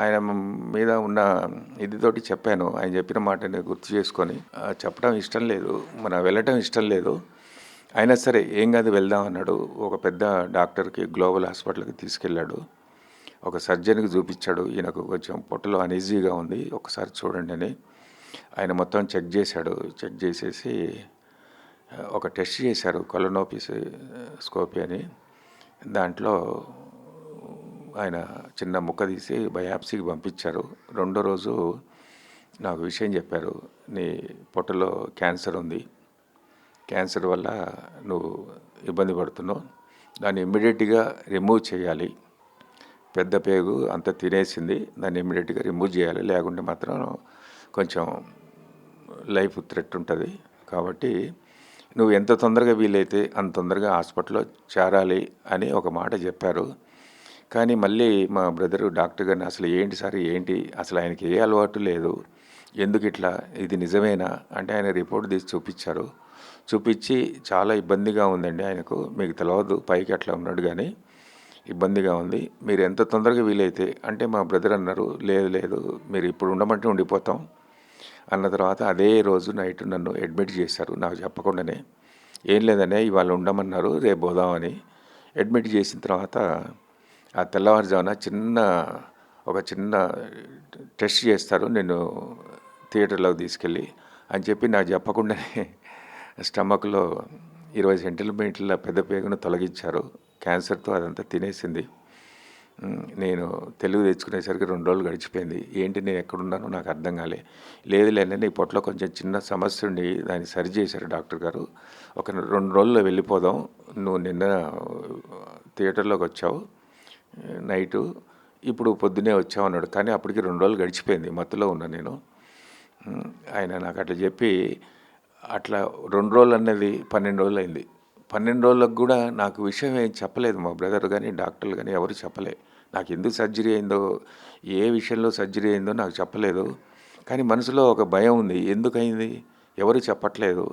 ఆయన మీద ఉన్న ఇదితోటి చెప్పాను. ఆయన చెప్పిన మాటని గుర్తు చేసుకొని చెప్పడం ఇష్టం లేదు, వెళ్ళటం ఇష్టం లేదు. అయినా సరే ఏం కాదు వెళ్దాం అన్నాడు. ఒక పెద్ద డాక్టర్కి, గ్లోబల్ హాస్పిటల్కి తీసుకెళ్ళాడు. ఒక సర్జన్కి చూపించాడు. ఈయనకు కొంచెం పొట్టలో అనీజీగా ఉంది, ఒకసారి చూడండి అని. ఆయన మొత్తం చెక్ చేశాడు. చెక్ చేసేసి ఒక టెస్ట్ చేశారు, కొలనోస్కోపీ అని. దాంట్లో ఆయన చిన్న ముక్క తీసి బయాప్సీకి పంపించారు. 2వ రోజు నాకు విషయం చెప్పారు, నీ పొట్టలో క్యాన్సర్ ఉంది, క్యాన్సర్ వల్ల నువ్వు ఇబ్బంది పడుతున్నావు, దాన్ని ఇమ్మీడియట్గా రిమూవ్ చేయాలి, పెద్ద పేగు అంత తినేసింది, దాన్ని ఇమ్మీడియట్గా రిమూవ్ చేయాలి, లేకుంటే మాత్రం కొంచెం లైఫ్ థ్రెట్ ఉంటుంది, కాబట్టి నువ్వు ఎంత తొందరగా వీలైతే అంత తొందరగా హాస్పిటల్లో చేరాలి అని ఒక మాట చెప్పారు. కానీ మళ్ళీ మా బ్రదరు డాక్టర్ గారిని, అసలు ఏంటి సార్ ఏంటి, అసలు ఆయనకి ఏ అలవాటు లేదు, ఎందుకు ఇట్లా, ఇది నిజమేనా అంటే ఆయన రిపోర్ట్ తీసి చూపించారు. చూపించి చాలా ఇబ్బందిగా ఉందండి ఆయనకు, మీకు తెలియదు పైకి అట్లా ఉన్నాడు కానీ ఇబ్బందిగా ఉంది, మీరు ఎంత తొందరగా వీలైతే అంటే. మా బ్రదర్ అన్నారు, లేదు మీరు ఇప్పుడు ఉండమంటే ఉండిపోతాం అన్న తర్వాత అదే రోజు నైట్ నన్ను అడ్మిట్ చేశారు, నాకు చెప్పకుండానే. ఏం లేదనే ఇవాళ ఉండమన్నారు, రేపు పోదామని. అడ్మిట్ చేసిన తర్వాత ఆ తెల్లవారుజామున ఒక చిన్న టెస్ట్ చేస్తారు నేను థియేటర్లోకి తీసుకెళ్ళి అని చెప్పి నాకు చెప్పకుండానే స్టమక్లో 20 సెంటీమీటర్ల పెద్ద పేగును తొలగించారు. క్యాన్సర్తో అదంతా తినేసింది. నేను తెలివి తెచ్చుకునేసరికి 2 రోజులు గడిచిపోయింది. ఏంటి నేను ఎక్కడున్నానో నాకు అర్థం కాలే. లేదులేండి నీ పొట్టలో కొంచెం చిన్న సమస్య ఉండి దాన్ని సరి చేశారు డాక్టర్ గారు. ఒక 2 రోజుల్లో వెళ్ళిపోదాం. నువ్వు నిన్న థియేటర్లోకి వచ్చావు నైటు, ఇప్పుడు పొద్దునే వచ్చావు అన్నాడు. కానీ అప్పటికి 2 రోజులు గడిచిపోయింది. మత్తులో ఉన్నా నేను. ఆయన నాకు అట్లా చెప్పి అట్లా 2 రోజులు అన్నది 12 రోజులు అయింది. 12 రోజులకు కూడా నాకు విషయం ఏం చెప్పలేదు. మా బ్రదర్ కానీ డాక్టర్లు కానీ ఎవరు చెప్పలే. నాకు ఎందుకు సర్జరీ అయిందో, ఏ విషయంలో సర్జరీ అయిందో నాకు చెప్పలేదు. కానీ మనసులో ఒక భయం ఉంది. ఎందుకయింది ఎవరు చెప్పట్లేదు.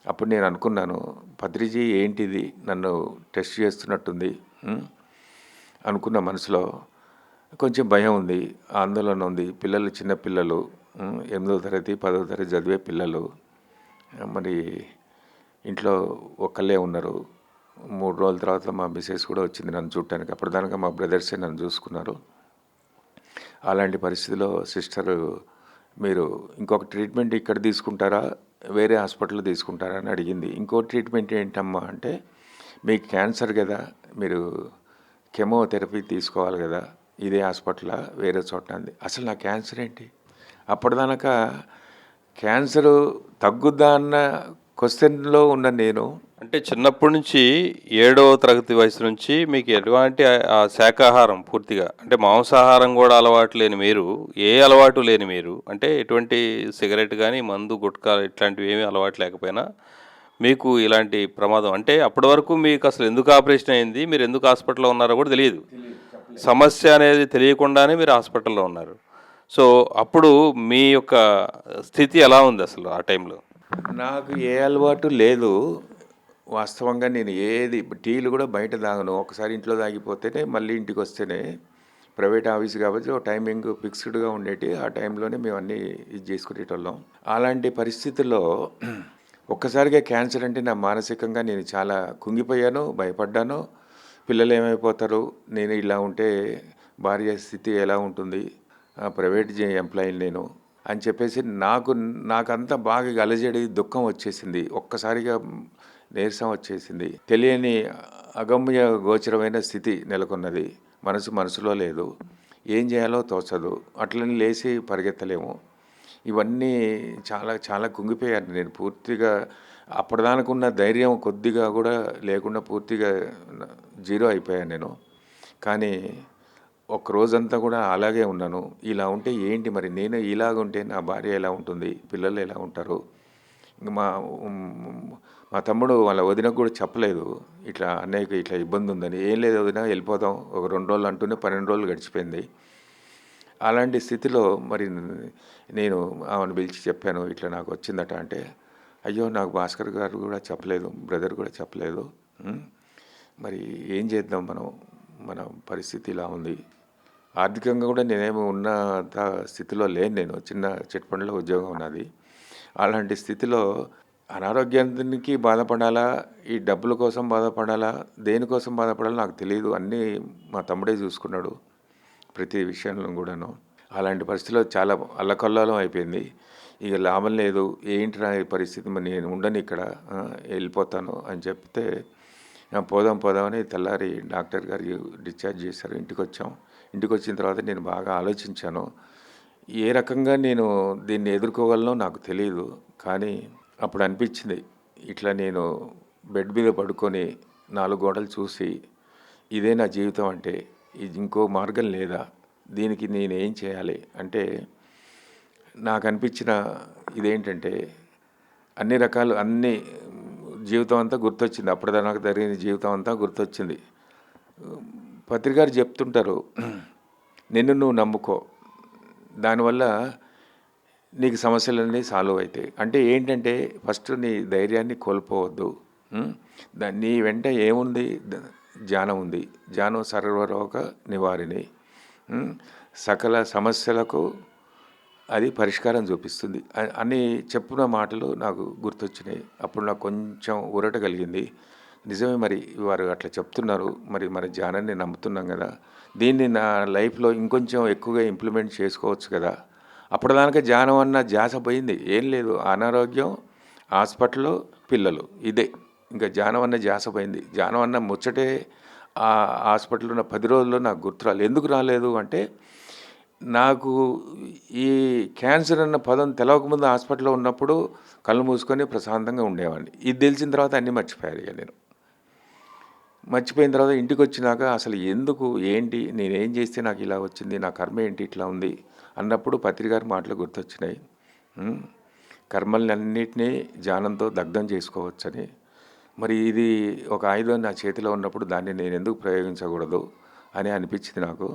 అప్పుడు నేను అనుకున్నాను, పత్రిజీ ఏంటిది నన్ను టెస్ట్ చేస్తున్నట్టుంది అనుకున్న. మనసులో కొంచెం భయం ఉంది, ఆందోళన ఉంది. పిల్లలు చిన్నపిల్లలు, 8వ తరగతి 10వ తరగతి చదివే పిల్లలు. మరి ఇంట్లో ఒక్కళ్ళే ఉన్నారు. 3 రోజుల తర్వాత మా మిసెస్ కూడా వచ్చింది నన్ను చూడటానికి. అప్పటిదాకా మా బ్రదర్సే నన్ను చూసుకున్నారు. అలాంటి పరిస్థితిలో సిస్టర్, మీరు ఇంకొక ట్రీట్మెంట్ ఇక్కడ తీసుకుంటారా వేరే హాస్పిటల్లో తీసుకుంటారా అని అడిగింది. ఇంకో ట్రీట్మెంట్ ఏంటమ్మా అంటే, మీకు క్యాన్సర్ కదా, మీరు కెమోథెరపీ తీసుకోవాలి కదా, ఇదే హాస్పిటలా వేరే చోట అంది. అసలు నా క్యాన్సర్ ఏంటి? అప్పటిదాకా క్యాన్సరు తగ్గుద్దా అన్న క్వశ్చన్లో ఉన్న నేను, అంటే చిన్నప్పటి నుంచి 7వ తరగతి వయసు నుంచి మీకు ఎటువంటి ఆ శాకాహారం పూర్తిగా, అంటే మాంసాహారం కూడా అలవాటు లేని మీరు, ఏ అలవాటు లేని మీరు, అంటే ఎటువంటి సిగరెట్ కానీ మందు గుట్కా ఇట్లాంటివి ఏమీ అలవాటు లేకపోయినా మీకు ఇలాంటి ప్రమాదం, అంటే అప్పటి వరకు మీకు అసలు ఎందుకు ఆపరేషన్ అయింది, మీరు ఎందుకు హాస్పిటల్లో ఉన్నారో కూడా తెలియదు. సమస్య అనేది తెలియకుండానే మీరు హాస్పిటల్లో ఉన్నారు. సో అప్పుడు మీ యొక్క స్థితి ఎలా ఉంది అసలు ఆ టైంలో? నాకు ఏ అలవాటు లేదు. వాస్తవంగా నేను ఏది టీలు కూడా బయట తాగను. ఒకసారి ఇంట్లో తాగిపోతేనే మళ్ళీ ఇంటికి వస్తేనే. ప్రైవేట్ ఆఫీస్ కాబట్టి ఒక టైమింగ్ ఫిక్స్డ్గా ఉండేటి. ఆ టైంలోనే మేము అన్నీ ఇది చేసుకునేటోళ్ళం. అలాంటి పరిస్థితుల్లో ఒక్కసారిగా క్యాన్సర్ అంటే నా మానసికంగా నేను చాలా కుంగిపోయాను, భయపడ్డాను. పిల్లలు ఏమైపోతారు, నేను ఇలా ఉంటే భార్య స్థితి ఎలా ఉంటుంది, ప్రైవేట్ ఎంప్లాయీని నేను అని చెప్పేసి నాకంతా బాగా అలజడి, దుఃఖం వచ్చేసింది. ఒక్కసారిగా నీరసం వచ్చేసింది. తెలియని అగమ్య గోచరమైన స్థితి నెలకొన్నది. మనసులో లేదు. ఏం చేయాలో తోచదు. అట్లని లేచి పరిగెత్తలేము. ఇవన్నీ చాలా చాలా కుంగిపోయాను నేను పూర్తిగా. అప్పటిదానుకున్న ధైర్యం కొద్దిగా కూడా లేకుండా పూర్తిగా జీరో అయిపోయాను నేను. కానీ ఒక రోజంతా కూడా అలాగే ఉన్నాను. ఇలా ఉంటే ఏంటి మరి, నేను ఇలాగ ఉంటే నా భార్య ఎలా ఉంటుంది, పిల్లలు ఎలా ఉంటారు. ఇంక మా తమ్ముడు వాళ్ళ వదినకు కూడా చెప్పలేదు ఇట్లా అన్నయ్యకి ఇట్లా ఇబ్బంది ఉందని. ఏం లేదు వదిన, వెళ్ళిపోతాం, ఒక 2 రోజులు అంటూనే 12 రోజులు గడిచిపోయింది. అలాంటి స్థితిలో మరి నేను ఆమెను పిలిచి చెప్పాను, ఇట్లా నాకు వచ్చిందట. అంటే అయ్యో నాకు భాస్కర్ గారు కూడా చెప్పలేదు, బ్రదర్ కూడా చెప్పలేదు, మరి ఏం చేద్దాం, మన పరిస్థితి ఇలా ఉంది. ఆర్థికంగా కూడా నేనేమి ఉన్నంత స్థితిలో లేను. నేను చిన్న చిట్పండ్లో ఉద్యోగం ఉన్నది. అలాంటి స్థితిలో అనారోగ్యానికి బాధపడాలా, ఈ డబ్బుల కోసం బాధపడాలా, దేనికోసం బాధపడాలో నాకు తెలియదు. అన్నీ మా తమ్ముడే చూసుకున్నాడు ప్రతి విషయంలో కూడాను. అలాంటి పరిస్థితిలో చాలా అల్లకల్లోలం అయిపోయింది. ఇక లాభం లేదు, ఏంటి ఈ పరిస్థితి, మరి నేను ఉండను ఇక్కడ, వెళ్ళిపోతాను అని చెప్తే పోదామని తెల్లారి డాక్టర్ గారు డిశ్చార్జ్ చేశారు. ఇంటికి వచ్చిన తర్వాత నేను బాగా ఆలోచించాను. ఏ రకంగా నేను దీన్ని ఎదుర్కోగలనో నాకు తెలియదు. కానీ అప్పుడు అనిపించింది, ఇట్లా నేను బెడ్ మీద పడుకొని 4 గోడలు చూసి ఇదే నా జీవితం అంటే ఇది ఇంకో మార్గం లేదా, దీనికి నేనేం చేయాలి అంటే నాకు అనిపించిన ఇదేంటంటే అన్ని జీవితం అంతా గుర్తొచ్చింది. అప్పటిదాకా జరిగిన జీవితం అంతా గుర్తొచ్చింది. పత్రికారు చెప్తుంటారు, నిన్ను నువ్వు నమ్ముకో, దానివల్ల నీకు సమస్యలన్నీ సాల్వ్ అవుతాయి. అంటే ఏంటంటే ఫస్ట్ నీ ధైర్యాన్ని కోల్పోవద్దు. నీ వెంట ఏముంది, ధ్యానం ఉంది. ధ్యానం సర్వరోగ నివారిణి, సకల సమస్యలకు అది పరిష్కారం చూపిస్తుంది అని చెప్పిన మాటలు నాకు గుర్తొచ్చినాయి. అప్పుడు నాకు కొంచెం ఊరట కలిగింది. నిజమే, మరి వారు అట్లా చెప్తున్నారు, మరి మన ధ్యానాన్ని నమ్ముతున్నాం కదా, దీన్ని నా లైఫ్లో ఇంకొంచెం ఎక్కువగా ఇంప్లిమెంట్ చేసుకోవచ్చు కదా. అప్పటిదాకా ధ్యానం అన్న ధ్యాస పోయింది, ఏం లేదు, అనారోగ్యం, హాస్పిటల్, పిల్లలు, ఇదే. ఇంకా ధ్యానం అన్న ధ్యాస పోయింది. ధ్యానం అన్న ముచ్చటే ఆ హాస్పిటల్ ఉన్న 10 రోజుల్లో నాకు గుర్తు రాలేదు. ఎందుకు రాలేదు అంటే, నాకు ఈ క్యాన్సర్ అన్న పదం తెలవకముందు హాస్పిటల్లో ఉన్నప్పుడు కళ్ళు మూసుకొని ప్రశాంతంగా ఉండేవాడిని. ఇది తెలిసిన తర్వాత అన్నీ మర్చిపోయాను ఇక నేను. మర్చిపోయిన తర్వాత ఇంటికి వచ్చినాక అసలు ఎందుకు, ఏంటి, నేనేం చేస్తే నాకు ఇలా వచ్చింది, నా కర్మ ఏంటి ఇట్లా ఉంది అన్నప్పుడు పత్రికారి మాటలు గుర్తొచ్చినాయి. కర్మల్ని అన్నిటినీ ధ్యానంతో దగ్ధం చేసుకోవచ్చని. మరి ఇది ఒక ఆయుధం నా చేతిలో ఉన్నప్పుడు దాన్ని నేను ఎందుకు ప్రయోగించకూడదు అని అనిపించింది నాకు.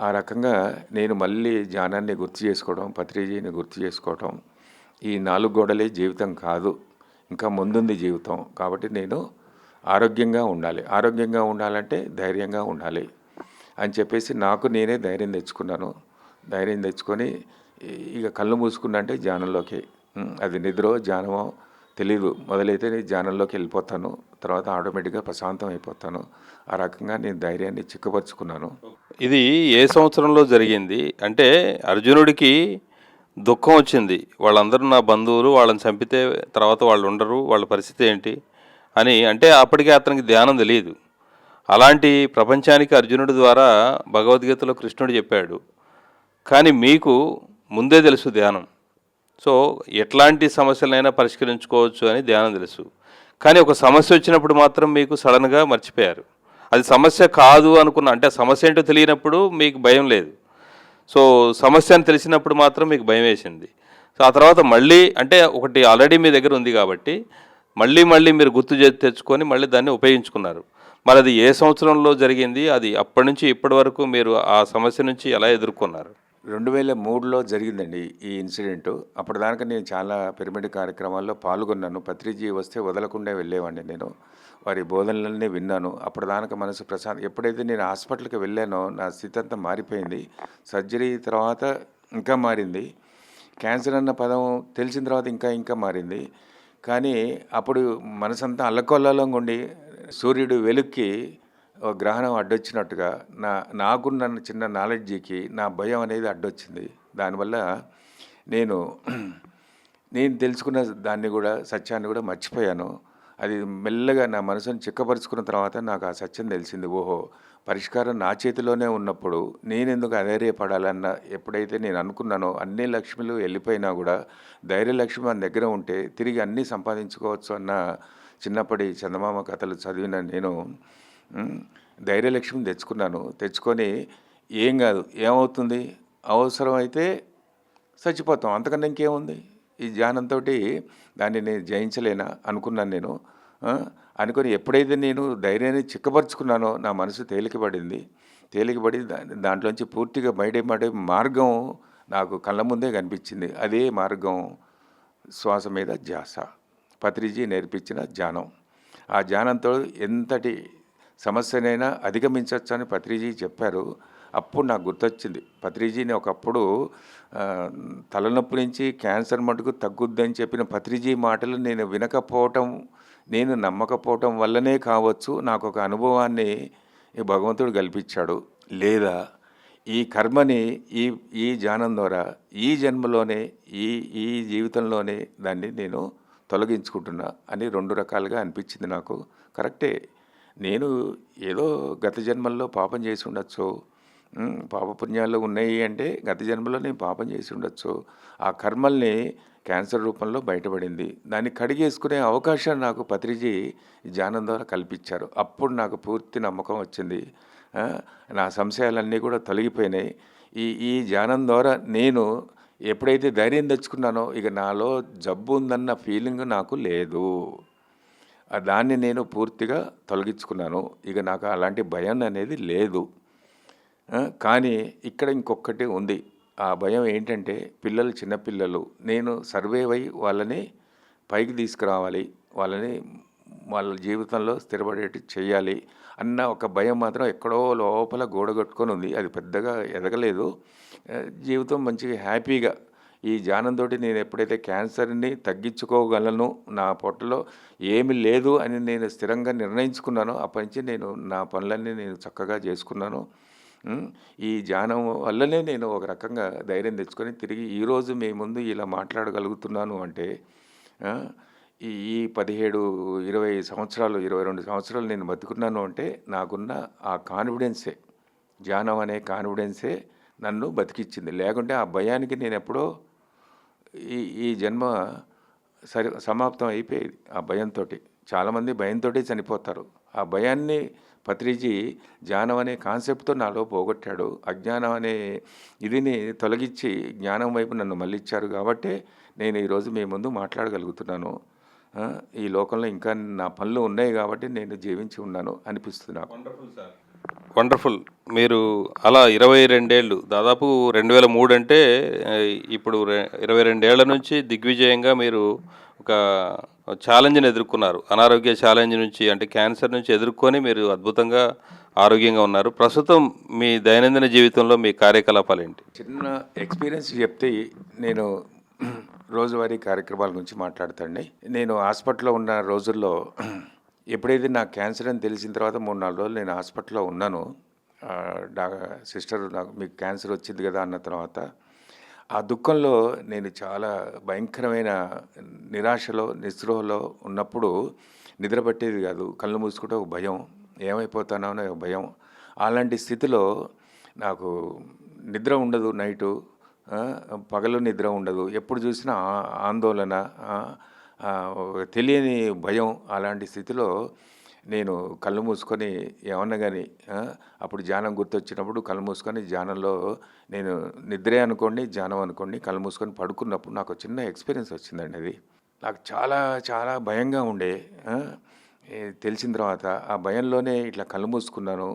ఆ రకంగా నేను మళ్ళీ ధ్యానాన్ని గుర్తు చేసుకోవడం, పత్రిజీని గుర్తు చేసుకోవటం, ఈ 4 గోడలే జీవితం కాదు, ఇంకా ముందుంది జీవితం. కాబట్టి నేను ఆరోగ్యంగా ఉండాలి. ఆరోగ్యంగా ఉండాలంటే ధైర్యంగా ఉండాలి అని చెప్పేసి నాకు నేనే ధైర్యం తెచ్చుకున్నాను. ధైర్యం తెచ్చుకొని ఇక కళ్ళు మూసుకున్నా అంటే ధ్యానంలోకి, అది నిద్రో ధ్యానమో తెలీదు, మొదలైతే నేను ధ్యానంలోకి వెళ్ళిపోతాను, తర్వాత ఆటోమేటిక్గా ప్రశాంతం అయిపోతాను. ఆ రకంగా నేను ధైర్యాన్ని చిక్కపరుచుకున్నాను. ఇది ఏ సంవత్సరంలో జరిగింది? అంటే అర్జునుడికి దుఃఖం వచ్చింది, వాళ్ళందరూ నా బంధువులు, వాళ్ళని చంపితే తర్వాత వాళ్ళు ఉండరు, వాళ్ళ పరిస్థితి ఏంటి అని. అంటే అప్పటికే అతనికి ధ్యానం తెలియదు. అలాంటి ప్రపంచానికి అర్జునుడి ద్వారా భగవద్గీతలో కృష్ణుడు చెప్పాడు, కానీ మీకు ముందే తెలుసు ధ్యానం. సో ఎట్లాంటి సమస్యలైనా పరిష్కరించుకోవచ్చు అని ధ్యానం తెలుసు, కానీ ఒక సమస్య వచ్చినప్పుడు మాత్రం మీకు సడన్గా మర్చిపోయారు. అది సమస్య కాదు అనుకున్న, అంటే సమస్య ఏంటో తెలియనప్పుడు మీకు భయం లేదు. సో సమస్య అని తెలిసినప్పుడు మాత్రం మీకు భయం వేసింది. సో ఆ తర్వాత మళ్ళీ, అంటే ఒకటి ఆల్రెడీ మీ దగ్గర ఉంది కాబట్టి మళ్ళీ మీరు గుర్తు తెచ్చుకొని మళ్ళీ దాన్ని ఉపయోగించుకున్నారు. మరి అది ఏ సంవత్సరంలో జరిగింది? అది అప్పటి నుంచి ఇప్పటి వరకు మీరు ఆ సమస్య నుంచి ఎలా ఎదుర్కొన్నారు? 2003లో జరిగిందండి ఈ ఇన్సిడెంటు. అప్పటిదాకా నేను చాలా పిరమిడ్ కార్యక్రమాల్లో పాల్గొన్నాను. పత్రిజీ వస్తే వదలకుండా వెళ్ళేవాడిని నేను. వారి బోధనలన్నీ విన్నాను. అప్పటిదాకా మనసు ఎప్పుడైతే నేను హాస్పిటల్కి వెళ్ళానో నా స్థితి అంతా మారిపోయింది. సర్జరీ తర్వాత ఇంకా మారింది. క్యాన్సర్ అన్న పదం తెలిసిన తర్వాత ఇంకా మారింది. కానీ అప్పుడు మనసంతా అల్లకొల్లంగా ఉండి, సూర్యుడు వెలుక్కి గ్రహణం అడ్డొచ్చినట్టుగా నాకున్న చిన్న నాలెడ్జికి నా భయం అనేది అడ్డొచ్చింది. దానివల్ల నేను తెలుసుకున్న దాన్ని కూడా, సత్యాన్ని కూడా మర్చిపోయాను. అది మెల్లగా నా మనసును చిక్కపరుచుకున్న తర్వాత నాకు ఆ సత్యం తెలిసింది. ఓహో, పరిష్కారం నా చేతిలోనే ఉన్నప్పుడు నేనెందుకు అధైర్యపడాలన్న ఎప్పుడైతే నేను అనుకున్నానో, అన్ని లక్ష్మిలు వెళ్ళిపోయినా కూడా ధైర్యలక్ష్మి మన దగ్గర ఉంటే తిరిగి అన్నీ సంపాదించుకోవచ్చు అన్న చిన్నప్పటి చందమామ కథలు చదివిన నేను ధైర్యలక్ష్మిని తెచ్చుకొని ఏం కాదు, ఏమవుతుంది, అవసరమైతే చచ్చిపోతాం, అంతకన్నా ఇంకేముంది, ఈ ధ్యానంతో దాన్ని నేను జయించలేనా అనుకున్నాను నేను. అనుకొని ఎప్పుడైతే నేను ధైర్యాన్ని చిక్కపరుచుకున్నానో నా మనసు తేలికపడి దాంట్లోంచి పూర్తిగా బయటపడే మార్గం నాకు కళ్ళ ముందే కనిపించింది. అదే మార్గం శ్వాస మీద ధ్యాస, పత్రిజీ నేర్పించిన ధ్యానం. ఆ ధ్యానంతో ఎంతటి సమస్యనైనా అధిగమించవచ్చు అని పత్రిజీ చెప్పారు. అప్పుడు నాకు గుర్తొచ్చింది, పత్రిజీని ఒకప్పుడు తలనొప్పి నుంచి క్యాన్సర్ మటుకు తగ్గుద్దని చెప్పిన పత్రిజీ మాటలు నేను వినకపోవటం, నేను నమ్మకపోవటం వల్లనే కావచ్చు నాకు ఒక అనుభవాన్ని భగవంతుడు కల్పించాడు. లేదా ఈ కర్మని ఈ ధ్యానం ద్వారా ఈ జన్మలోనే ఈ జీవితంలోనే దాన్ని నేను తొలగించుకుంటున్నా అని 2 రకాలుగా అనిపించింది నాకు. కరెక్టే, నేను ఏదో గత జన్మల్లో పాపం చేసి ఉండొచ్చు, పాపపుణ్యాలు ఉన్నాయి అంటే గత జన్మలో నేను పాపం చేసి ఉండొచ్చు. ఆ కర్మల్ని క్యాన్సర్ రూపంలో బయటపడింది, దాన్ని కడిగేసుకునే అవకాశం నాకు పత్రిజీ ధ్యానం ద్వారా కల్పించారు. అప్పుడు నాకు పూర్తి నమ్మకం వచ్చింది. నా సంశయాలన్నీ కూడా తొలగిపోయినాయి. ఈ ధ్యానం ద్వారా నేను ఎప్పుడైతే ధైర్యం తెచ్చుకున్నానో ఇక నాలో జబ్బు ఉందన్న ఫీలింగ్ నాకు లేదు. దాన్ని నేను పూర్తిగా తొలగించుకున్నాను. ఇక నాకు అలాంటి భయం అనేది లేదు. కానీ ఇక్కడ ఇంకొకటి ఉంది. ఆ భయం ఏంటంటే, చిన్నపిల్లలు నేను సర్వైవ్ అయ్యి వాళ్ళని పైకి తీసుకురావాలి, వాళ్ళని వాళ్ళ జీవితంలో స్థిరపడేట్టు చేయాలి అన్న ఒక భయం మాత్రం ఎక్కడో లోపల గోడగట్టుకొని ఉంది. అది పెద్దగా ఎదగలేదు. జీవితం మంచిగా హ్యాపీగా ఈ ధ్యానంతో నేను ఎప్పుడైతే క్యాన్సర్ని తగ్గించుకోగలను, నా పొట్టలో ఏమి లేదు అని నేను స్థిరంగా నిర్ణయించుకున్నానో అప్పటి నుంచి నేను నా పనులన్నీ నేను చక్కగా చేసుకున్నాను. ఈ ధ్యానం వల్లనే నేను ఒక రకంగా ధైర్యం తెచ్చుకొని తిరిగి ఈరోజు మీ ముందు ఇలా మాట్లాడగలుగుతున్నాను అంటే ఈ 17, 20 సంవత్సరాలు, 22 సంవత్సరాలు నేను బతుకున్నాను అంటే నాకున్న ఆ కాన్ఫిడెన్సే, ధ్యానం అనే కాన్ఫిడెన్సే నన్ను బతికిచ్చింది. లేకుంటే ఆ భయానికి నేను ఎప్పుడో ఈ జన్మ సమాప్తం అయిపోయేది. ఆ భయంతో చాలామంది భయంతో చనిపోతారు. ఆ భయాన్ని పత్రిజీ ధ్యానం అనే కాన్సెప్ట్తో నాలో పోగొట్టాడు. అజ్ఞానం అనే ఇదిని తొలగించి జ్ఞానం వైపు నన్ను మళ్ళించారు. కాబట్టే నేను ఈరోజు మీ ముందు మాట్లాడగలుగుతున్నాను. ఈ లోకంలో ఇంకా నా పనులు ఉన్నాయి కాబట్టి నేను జీవించి ఉన్నాను అనిపిస్తుంది నాకు. వండర్ఫుల్. మీరు అలా 22 ఏళ్ళు, దాదాపు 2003 అంటే ఇప్పుడు 22 ఏళ్ల నుంచి దిగ్విజయంగా మీరు ఒక ఛాలెంజ్ని ఎదుర్కొన్నారు. అనారోగ్య ఛాలెంజ్ నుంచి, అంటే క్యాన్సర్ నుంచి ఎదుర్కొని మీరు అద్భుతంగా ఆరోగ్యంగా ఉన్నారు. ప్రస్తుతం మీ దైనందిన జీవితంలో మీ కార్యకలాపాలు ఏంటి? చిన్న ఎక్స్పీరియన్స్ చెప్తే నేను రోజువారీ కార్యక్రమాల గురించి మాట్లాడతాండి. నేను హాస్పిటల్లో ఉన్న రోజుల్లో ఎప్పుడైతే నాకు క్యాన్సర్ అని తెలిసిన తర్వాత 3-4 రోజులు నేను హాస్పిటల్లో ఉన్నాను. సిస్టర్ నాకు మీకు క్యాన్సర్ వచ్చింది కదా అన్న తర్వాత ఆ దుఃఖంలో నేను చాలా భయంకరమైన నిరాశలో, నిస్పృహలో ఉన్నప్పుడు నిద్ర పట్టేది కాదు. కళ్ళు మూసుకుంటే ఒక భయం, ఏమైపోతానో అనే ఒక భయం. అలాంటి స్థితిలో నాకు నిద్ర ఉండదు, నైటు పగలు నిద్ర ఉండదు, ఎప్పుడు చూసినా ఆందోళన, తెలియని భయం. అలాంటి స్థితిలో నేను కళ్ళు మూసుకొని ఏమన్నా కానీ అప్పుడు ధ్యానం గుర్తొచ్చినప్పుడు కళ్ళు మూసుకొని ధ్యానంలో నేను నిద్రే అనుకోండి, ధ్యానం అనుకోండి, కళ్ళు మూసుకొని పడుకున్నప్పుడు నాకు చిన్న ఎక్స్పీరియన్స్ వచ్చిందండి. అది నాకు చాలా చాలా భయంగా ఉండే. తెలిసిన తర్వాత ఆ భయంలోనే ఇట్లా కళ్ళు మూసుకున్నాను.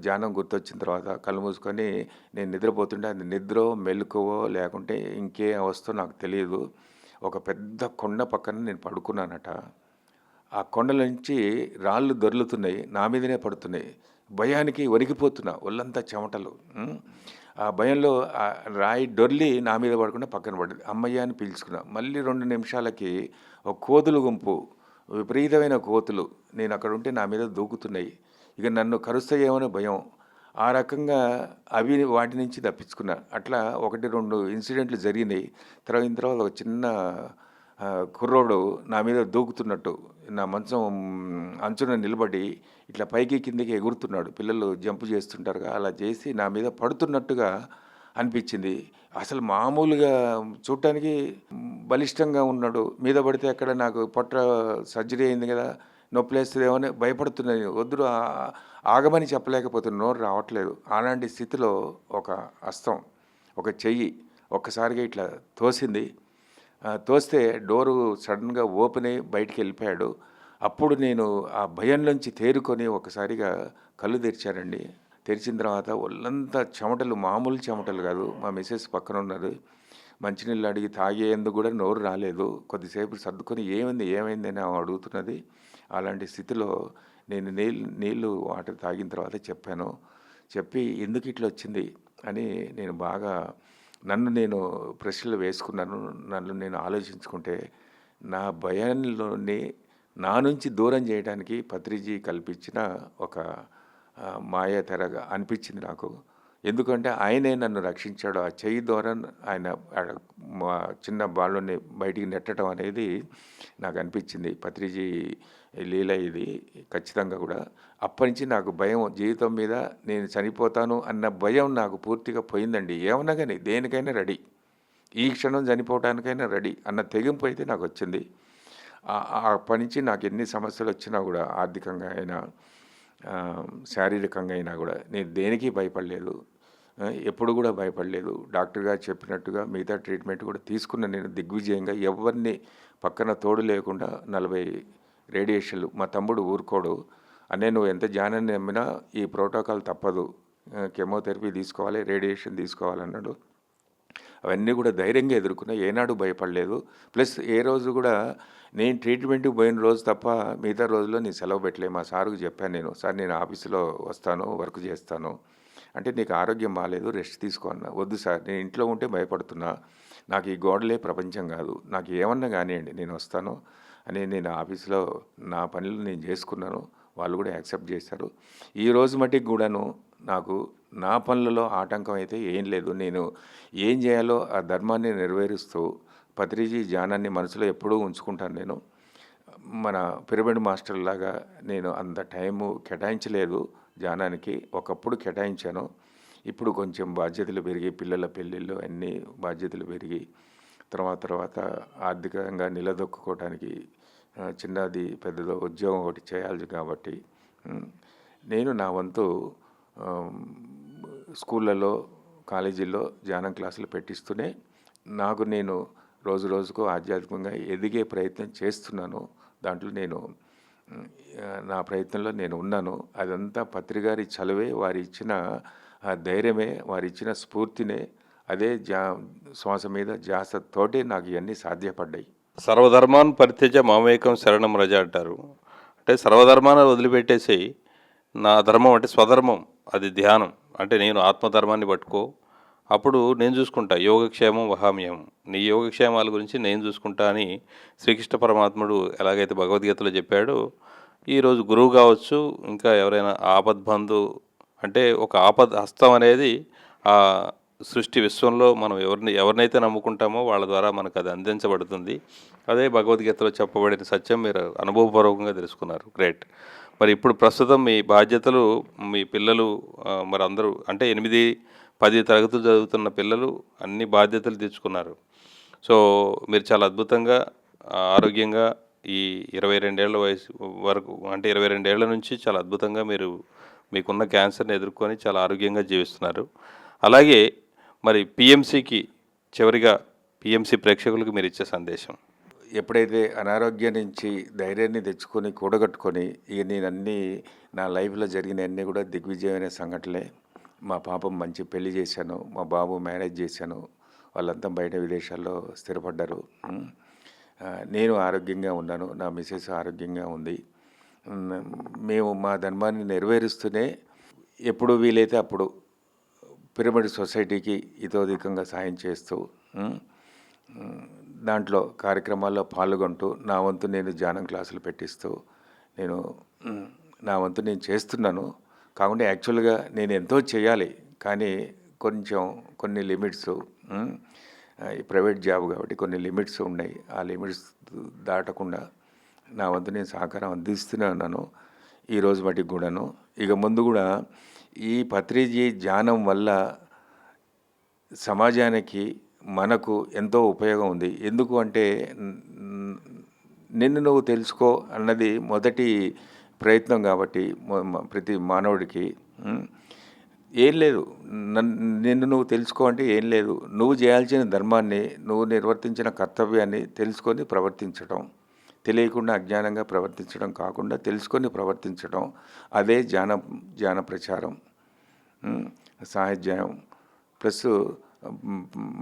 ధ్యానం గుర్తొచ్చిన తర్వాత కళ్ళు మూసుకొని నేను నిద్రపోతుంటే అది నిద్రో మెలకువో లేకుంటే ఇంకే అవస్థ నాకు తెలియదు. ఒక పెద్ద కొండ పక్కన నేను పడుకున్నానట. ఆ కొండల నుంచి రాళ్ళు దొర్లుతున్నాయి, నా మీదనే పడుతున్నాయి. భయానికి వణికిపోతున్నా, ఒళ్ళంతా చెమటలు. ఆ భయంలో ఆ రాయి డొర్లి నా మీద పడకుండా పక్కన పడింది. అమ్మయ్య అని పిలుచుకున్నా. మళ్ళీ 2 నిమిషాలకి ఒక కోతులు గుంపు, విపరీతమైన కోతులు నేను అక్కడ ఉంటే నా మీద దూకుతున్నాయి. ఇక నన్ను కరుస్తాయేమో భయం. ఆ రకంగా వాటి నుంచి తప్పించుకున్నా. అట్లా 1-2 ఇన్సిడెంట్లు జరిగినాయి. తర్వాత ఒక చిన్న కుర్రోడు నా మీద దూకుతున్నట్టు నా మంచం అంచున నిలబడి ఇట్లా పైకి కిందకి ఎగురుతున్నాడు. పిల్లలు జంపు చేస్తుంటారుగా, అలా చేసి నా మీద పడుతున్నట్టుగా అనిపించింది. అసలు మామూలుగా చూడటానికి బలిష్టంగా ఉన్నాడు. మీద పడితే అక్కడ నాకు పొట్ట సర్జరీ అయింది కదా, నొప్పిలేస్తుందేమో అని భయపడుతున్నాయి. వద్దు ఆగమని చెప్పలేకపోతున్నా, నోరు రావట్లేదు. అలాంటి స్థితిలో ఒక హస్తం, ఒక చెయ్యి ఒక్కసారిగా ఇట్లా తోసింది. తోస్తే డోరు సడన్గా ఓపెన్ అయ్యి బయటికి వెళ్ళిపోయాడు. అప్పుడు నేను ఆ భయం నుంచి తేరుకొని ఒకసారిగా కళ్ళు తెరిచానండి. తెరిచిన తర్వాత ఒళ్ళంతా చెమటలు, మామూలు చెమటలు కాదు. మా మిసెస్ పక్కన ఉన్నారు. మంచినీళ్ళు అడిగి తాగేందుకు కూడా నోరు రాలేదు. కొద్దిసేపు సర్దుకొని ఏమైంది అని అడుగుతున్నది. అలాంటి స్థితిలో నేను నీళ్ళు వాటర్ తాగిన తర్వాత చెప్పి ఎందుకు ఇట్లా వచ్చింది అని నేను బాగా నన్ను నేను ప్రశ్నలు వేసుకున్నాను. నన్ను నేను ఆలోచించుకుంటే నా భయాల్లోని నా నుంచి దూరం చేయడానికి పత్రిజీ కల్పించిన ఒక మాయా తెరగా అనిపించింది నాకు. ఎందుకంటే ఆయనే నన్ను రక్షించాడు. ఆ చెయ్యి ద్వారా ఆయన చిన్న బాలుని బయటికి నెట్టడం అనేది నాకు అనిపించింది. పత్రిజీ లీల ఇది ఖచ్చితంగా కూడా. అప్పటి నుంచి నాకు భయం, జీవితం మీద నేను చనిపోతాను అన్న భయం నాకు పూర్తిగా పోయిందండి. ఏమన్నా కానీ దేనికైనా రెడీ, ఈ క్షణం చనిపోవడానికైనా రెడీ అన్న తెగింపు అయితే నాకు వచ్చింది. అప్పటి నుంచి నాకు ఎన్ని సమస్యలు వచ్చినా కూడా, ఆర్థికంగా అయినా శారీరకంగా అయినా కూడా నేను దేనికి భయపడలేదు, ఎప్పుడు కూడా భయపడలేదు. డాక్టర్ గారు చెప్పినట్టుగా మిగతా ట్రీట్మెంట్ కూడా తీసుకున్న నేను దిగ్విజయంగా, ఎవరిని పక్కన తోడు లేకుండా 40 రేడియేషన్లు. మా తమ్ముడు ఊరుకోడు, అనే నువ్వు ఎంత ధ్యానాన్ని నమ్మినా ఈ ప్రోటోకాల్ తప్పదు, కెమోథెరపీ తీసుకోవాలి, రేడియేషన్ తీసుకోవాలన్నాడు. అవన్నీ కూడా ధైర్యంగా ఎదుర్కొన్నా, ఏనాడు భయపడలేదు. ప్లస్ ఏ రోజు కూడా నేను ట్రీట్మెంట్కి పోయిన రోజు తప్ప మిగతా రోజుల్లో నేను సెలవు పెట్టలే. మా సార్కు చెప్పాను, సార్ నేను ఆఫీసులో వస్తాను, వర్క్ చేస్తాను, అంటే నీకు ఆరోగ్యం బాగాలేదు, రెస్ట్ తీసుకో అన్నా. వద్దు సార్, నేను ఇంట్లో ఉంటే భయపడుతున్నా, నాకు ఈ గోడలే ప్రపంచం కాదు, నాకు ఏమన్నా కానివ్వండి నేను వస్తాను అని నేను ఆఫీస్లో నా పనులు నేను చేసుకున్నాను. వాళ్ళు కూడా యాక్సెప్ట్ చేశారు. ఈ రోజు మట్టికి కూడాను నాకు నా పనులలో ఆటంకం అయితే ఏం లేదు. నేను ఏం చేయాలో ఆ ధర్మాన్ని నెరవేరుస్తూ పత్రిజీ ధ్యానాన్ని మనసులో ఎప్పుడూ ఉంచుకుంటాను. నేను మన పిరమిడ్ మాస్టర్ లాగా నేను అంత టైము కేటాయించలేదు ధ్యానానికి. ఒకప్పుడు కేటాయించాను. ఇప్పుడు కొంచెం బాధ్యతలు పెరిగి, పిల్లల పెళ్ళిళ్ళు అన్నీ బాధ్యతలు పెరిగి, తర్వాత ఆర్థికంగా నిలదొక్కుకోవడానికి చిన్నది పెద్దదో ఉద్యోగం ఒకటి చేయాలి కాబట్టి నేను నా వంతు స్కూళ్ళలో, కాలేజీల్లో ధ్యానం క్లాసులు పెట్టిస్తూనే నాకు నేను రోజు రోజుకు ఆధ్యాత్మికంగా ఎదిగే ప్రయత్నం చేస్తున్నాను. దాంట్లో నేను నా ప్రయత్నంలో నేను ఉన్నాను. అదంతా పత్రిగారి చలవే, వారి ఇచ్చిన ధైర్యమే, వారి ఇచ్చిన స్ఫూర్తినే, అదే శ్వాస మీద ధ్యాసతోటే నాకు ఇవన్నీ సాధ్యపడ్డాయి. సర్వధర్మాన్ పరిత్యజ మామేకం శరణం రజ అంటారు. అంటే సర్వధర్మాన్ని వదిలిపెట్టేసి నా ధర్మం అంటే స్వధర్మం, అది ధ్యానం. అంటే నేను ఆత్మధర్మాన్ని పట్టుకో, అప్పుడు నేను చూసుకుంటా, యోగక్షేమం వహామ్యం, నీ యోగక్షేమాల గురించి నేను చూసుకుంటా అని శ్రీకృష్ణ పరమాత్ముడు ఎలాగైతే భగవద్గీతలో చెప్పాడో, ఈరోజు గురువు కావచ్చు, ఇంకా ఎవరైనా ఆపద్బంధు, అంటే ఒక ఆపద్ హస్తం అనేది ఆ సృష్టి విశ్వంలో మనం ఎవరినైతే నమ్ముకుంటామో వాళ్ళ ద్వారా మనకు అది అందించబడుతుంది. అదే భగవద్గీతలో చెప్పబడిన సత్యం మీరు అనుభవపూర్వకంగా తెలుసుకున్నారు. గ్రేట్. మరి ఇప్పుడు ప్రస్తుతం మీ బాధ్యతలు, మీ పిల్లలు మరి అందరూ అంటే 8, 10 తరగతులు చదువుతున్న పిల్లలు అన్ని బాధ్యతలు తెచ్చుకున్నారు. సో మీరు చాలా అద్భుతంగా ఆరోగ్యంగా ఈ 22 ఏళ్ల వయసు వరకు, అంటే 22 ఏళ్ల నుంచి చాలా అద్భుతంగా మీరు మీకున్న క్యాన్సర్ని ఎదుర్కొని చాలా ఆరోగ్యంగా జీవిస్తున్నారు. అలాగే మరి పిఎంసికి చివరిగా పిఎంసి ప్రేక్షకులకు మీరు ఇచ్చే సందేశం? ఎప్పుడైతే అనారోగ్యం నుంచి ధైర్యాన్ని తెచ్చుకొని కూడగట్టుకొని, ఇక నేనన్నీ నా లైఫ్లో జరిగినవన్నీ కూడా దిగ్విజయమైన సంఘటనలే. మా పాపం మంచి పెళ్లి చేశాను, మా బాబు మ్యారేజ్ చేశాను, వాళ్ళంతా బయట విదేశాల్లో స్థిరపడ్డారు. నేను ఆరోగ్యంగా ఉన్నాను, నా మిసెస్ ఆరోగ్యంగా ఉంది. మేము మా ధర్మాన్ని నెరవేరుస్తూనే ఎప్పుడు వీలైతే అప్పుడు పిరమిడ్ సొసైటీకి ఇతోధికంగా సాయం చేస్తూ దాంట్లో కార్యక్రమాల్లో పాల్గొంటూ నా వంతు నేను ధ్యానం క్లాసులు పెట్టిస్తూ నేను నా వంతు నేను చేస్తున్నాను. కాకుండా యాక్చువల్గా నేను ఎంతో చేయాలి, కానీ కొన్ని లిమిట్స్, ఈ ప్రైవేట్ జాబ్ కాబట్టి కొన్ని లిమిట్స్ ఉన్నాయి. ఆ లిమిట్స్ దాటకుండా నా వంతు నేను సహకారం అందిస్తూనే ఉన్నాను ఈరోజు మటుకు కూడాను. ఇక ముందు కూడా ఈ పత్రిజీ ధ్యానం వల్ల సమాజానికి, మనకు ఎంతో ఉపయోగం ఉంది. ఎందుకు అంటే నిన్ను నువ్వు తెలుసుకో అన్నది మొదటి ప్రయత్నం కాబట్టి ప్రతి మానవుడికి ఏం లేదు. నిన్ను నువ్వు తెలుసుకో అంటే ఏం లేదు. నువ్వు చేయాల్సిన ధర్మాన్ని, నువ్వు నిర్వర్తించిన కర్తవ్యాన్ని తెలుసుకొని ప్రవర్తించడం, తెలియకుండా అజ్ఞానంగా ప్రవర్తించడం కాకుండా తెలుసుకొని ప్రవర్తించడం, అదే ధ్యాన ప్రచారం, సాహిత్యం ప్లస్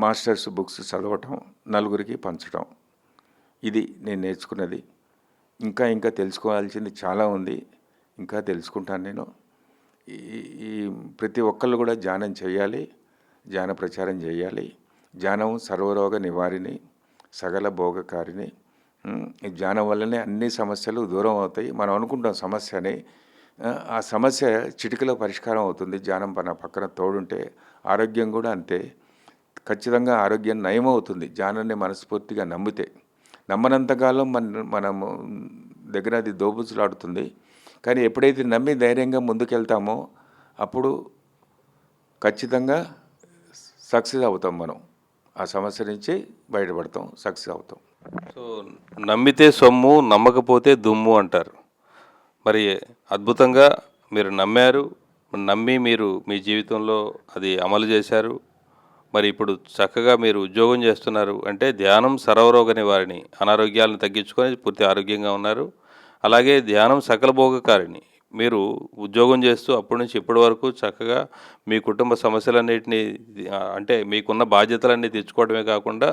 మాస్టర్స్ బుక్స్ చదవటం, నలుగురికి పంచడం. ఇది నేను నేర్చుకున్నది. ఇంకా తెలుసుకోవాల్సింది చాలా ఉంది, ఇంకా తెలుసుకుంటాను నేను. ఈ ప్రతి ఒక్కళ్ళు కూడా ధ్యానం చేయాలి, ధ్యాన ప్రచారం చేయాలి. ధ్యానం సర్వరోగ నివారిణి, సకల భోగకారిణి. ఈ ధ్యానం వల్లనే అన్ని సమస్యలు దూరం అవుతాయి. మనం అనుకుంటాం సమస్యని, ఆ సమస్య చిటికలో పరిష్కారం అవుతుంది ధ్యానం పక్కన తోడుంటే. ఆరోగ్యం కూడా అంతే, ఖచ్చితంగా ఆరోగ్యం నయమవుతుంది ధ్యానాన్ని మనస్ఫూర్తిగా నమ్మితే. నమ్మనంతకాలం మనము దగ్గర అది దోబుచ్చులాడుతుంది. కానీ ఎప్పుడైతే నమ్మి ధైర్యంగా ముందుకెళ్తామో అప్పుడు ఖచ్చితంగా సక్సెస్ అవుతాం. మనం ఆ సమస్య నుంచి బయటపడతాం, సక్సెస్ అవుతాం. సో నమ్మితే సొమ్ము, నమ్మకపోతే దుమ్ము అంటారు. మరి అద్భుతంగా మీరు నమ్మారు, నమ్మి మీరు మీ జీవితంలో అది అమలు చేశారు. మరి ఇప్పుడు చక్కగా మీరు ఉద్యోగం చేస్తున్నారు. అంటే ధ్యానం సర్వరోగ నివారిణి, అనారోగ్యాలను తగ్గించుకొని పూర్తి ఆరోగ్యంగా ఉన్నారు. అలాగే ధ్యానం సకల భోగకారిణి, మీరు ఉద్యోగం చేస్తూ అప్పటి నుంచి ఇప్పటి వరకు చక్కగా మీ కుటుంబ సమస్యలన్నింటినీ, అంటే మీకున్న బాధ్యతలన్నీ తెచ్చుకోవడమే కాకుండా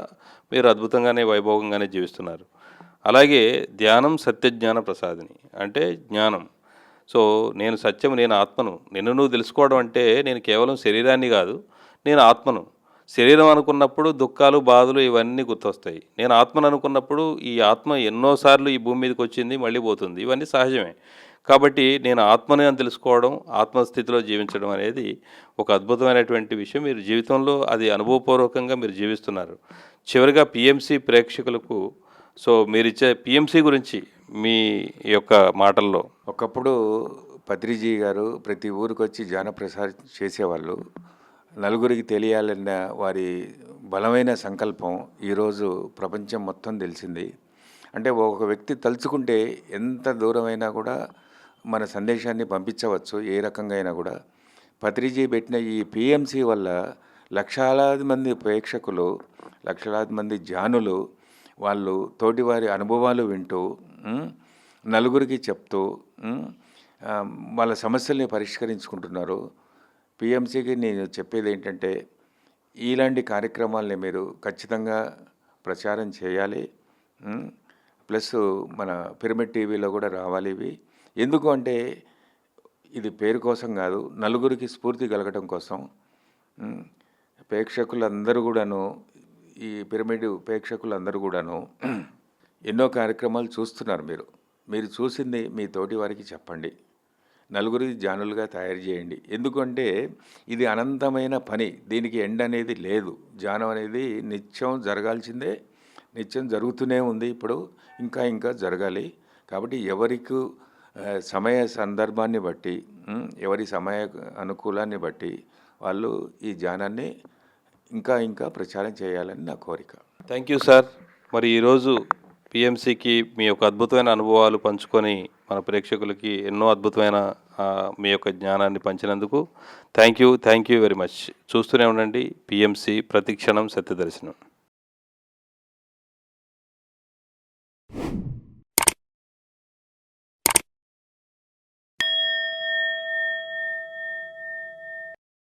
మీరు అద్భుతంగానే వైభోగంగానే జీవిస్తున్నారు. అలాగే ధ్యానం సత్యజ్ఞాన ప్రసాదిని, అంటే జ్ఞానం సో నేను సత్యము, నేను ఆత్మను. నిన్ను నువ్వు తెలుసుకోవడం అంటే నేను కేవలం శరీరాన్ని కాదు, నేను ఆత్మను. శరీరం అనుకున్నప్పుడు దుఃఖాలు, బాధలు ఇవన్నీ గుర్తొస్తాయి. నేను ఆత్మను అనుకున్నప్పుడు ఈ ఆత్మ ఎన్నోసార్లు ఈ భూమి మీదకి వచ్చింది, మళ్ళీ పోతుంది. ఇవన్నీ సహజమే. కాబట్టి నేను ఆత్మని అని తెలుసుకోవడం, ఆత్మస్థితిలో జీవించడం అనేది ఒక అద్భుతమైనటువంటి విషయం. మీరు జీవితంలో అది అనుభవపూర్వకంగా మీరు జీవిస్తున్నారు. చివరిగా పిఎంసి ప్రేక్షకులకు సో మీరిచ్చే పిఎంసి గురించి మీ యొక్క మాటల్లో. ఒకప్పుడు పత్రిజీ గారు ప్రతి ఊరికి వచ్చి జ్ఞానప్రసారం చేసేవాళ్ళు. నలుగురికి తెలియాలన్న వారి బలమైన సంకల్పం ఈరోజు ప్రపంచం మొత్తం తెలిసింది. అంటే ఒక వ్యక్తి తలుచుకుంటే ఎంత దూరమైనా కూడా మన సందేశాన్ని పంపించవచ్చు, ఏ రకంగా అయినా కూడా. పత్రిజీ పెట్టిన ఈ పిఎంసి వల్ల లక్షలాది మంది ప్రేక్షకులు, లక్షలాది మంది జ్ఞానులు వాళ్ళు తోటివారి అనుభవాలు వింటూ నలుగురికి చెప్తూ వాళ్ళ సమస్యల్ని పరిష్కరించుకుంటున్నారు. పిఎంసికి నేను చెప్పేది ఏంటంటే ఇలాంటి కార్యక్రమాలని మీరు ఖచ్చితంగా ప్రచారం చేయాలి. ప్లస్ మన పిరమిడ్ టీవీలో కూడా రావాలి ఇవి. ఎందుకు అంటే ఇది పేరు కోసం కాదు, నలుగురికి స్ఫూర్తి కలగడం కోసం. ప్రేక్షకులందరూ కూడాను, ఈ పిరమిడ్ ప్రేక్షకులందరూ కూడాను ఎన్నో కార్యక్రమాలు చూస్తున్నారు. మీరు చూసింది మీ తోటి వారికి చెప్పండి, నలుగురికి జ్ఞానులుగా తయారు చేయండి. ఎందుకంటే ఇది అనంతమైన పని, దీనికి ఎండ్ అనేది లేదు. ధ్యానం అనేది నిత్యం జరగాల్సిందే, నిత్యం జరుగుతూనే ఉంది. ఇప్పుడు ఇంకా జరగాలి. కాబట్టి ఎవరికి సమయ సందర్భాన్ని బట్టి, ఎవరి సమయ అనుకూలాన్ని బట్టి వాళ్ళు ఈ ధ్యానాన్ని ఇంకా ప్రచారం చేయాలని నా కోరిక. Thank you sir. మరి ఈరోజు పిఎంసికి మీ యొక్క అద్భుతమైన అనుభవాలు పంచుకొని మన ప్రేక్షకులకి ఎన్నో అద్భుతమైన మీ యొక్క జ్ఞానాన్ని పంచినందుకు థ్యాంక్ యూ వెరీ మచ్. చూస్తూనే ఉండండి పిఎంసి, ప్రతిక్షణం సత్యదర్శనం.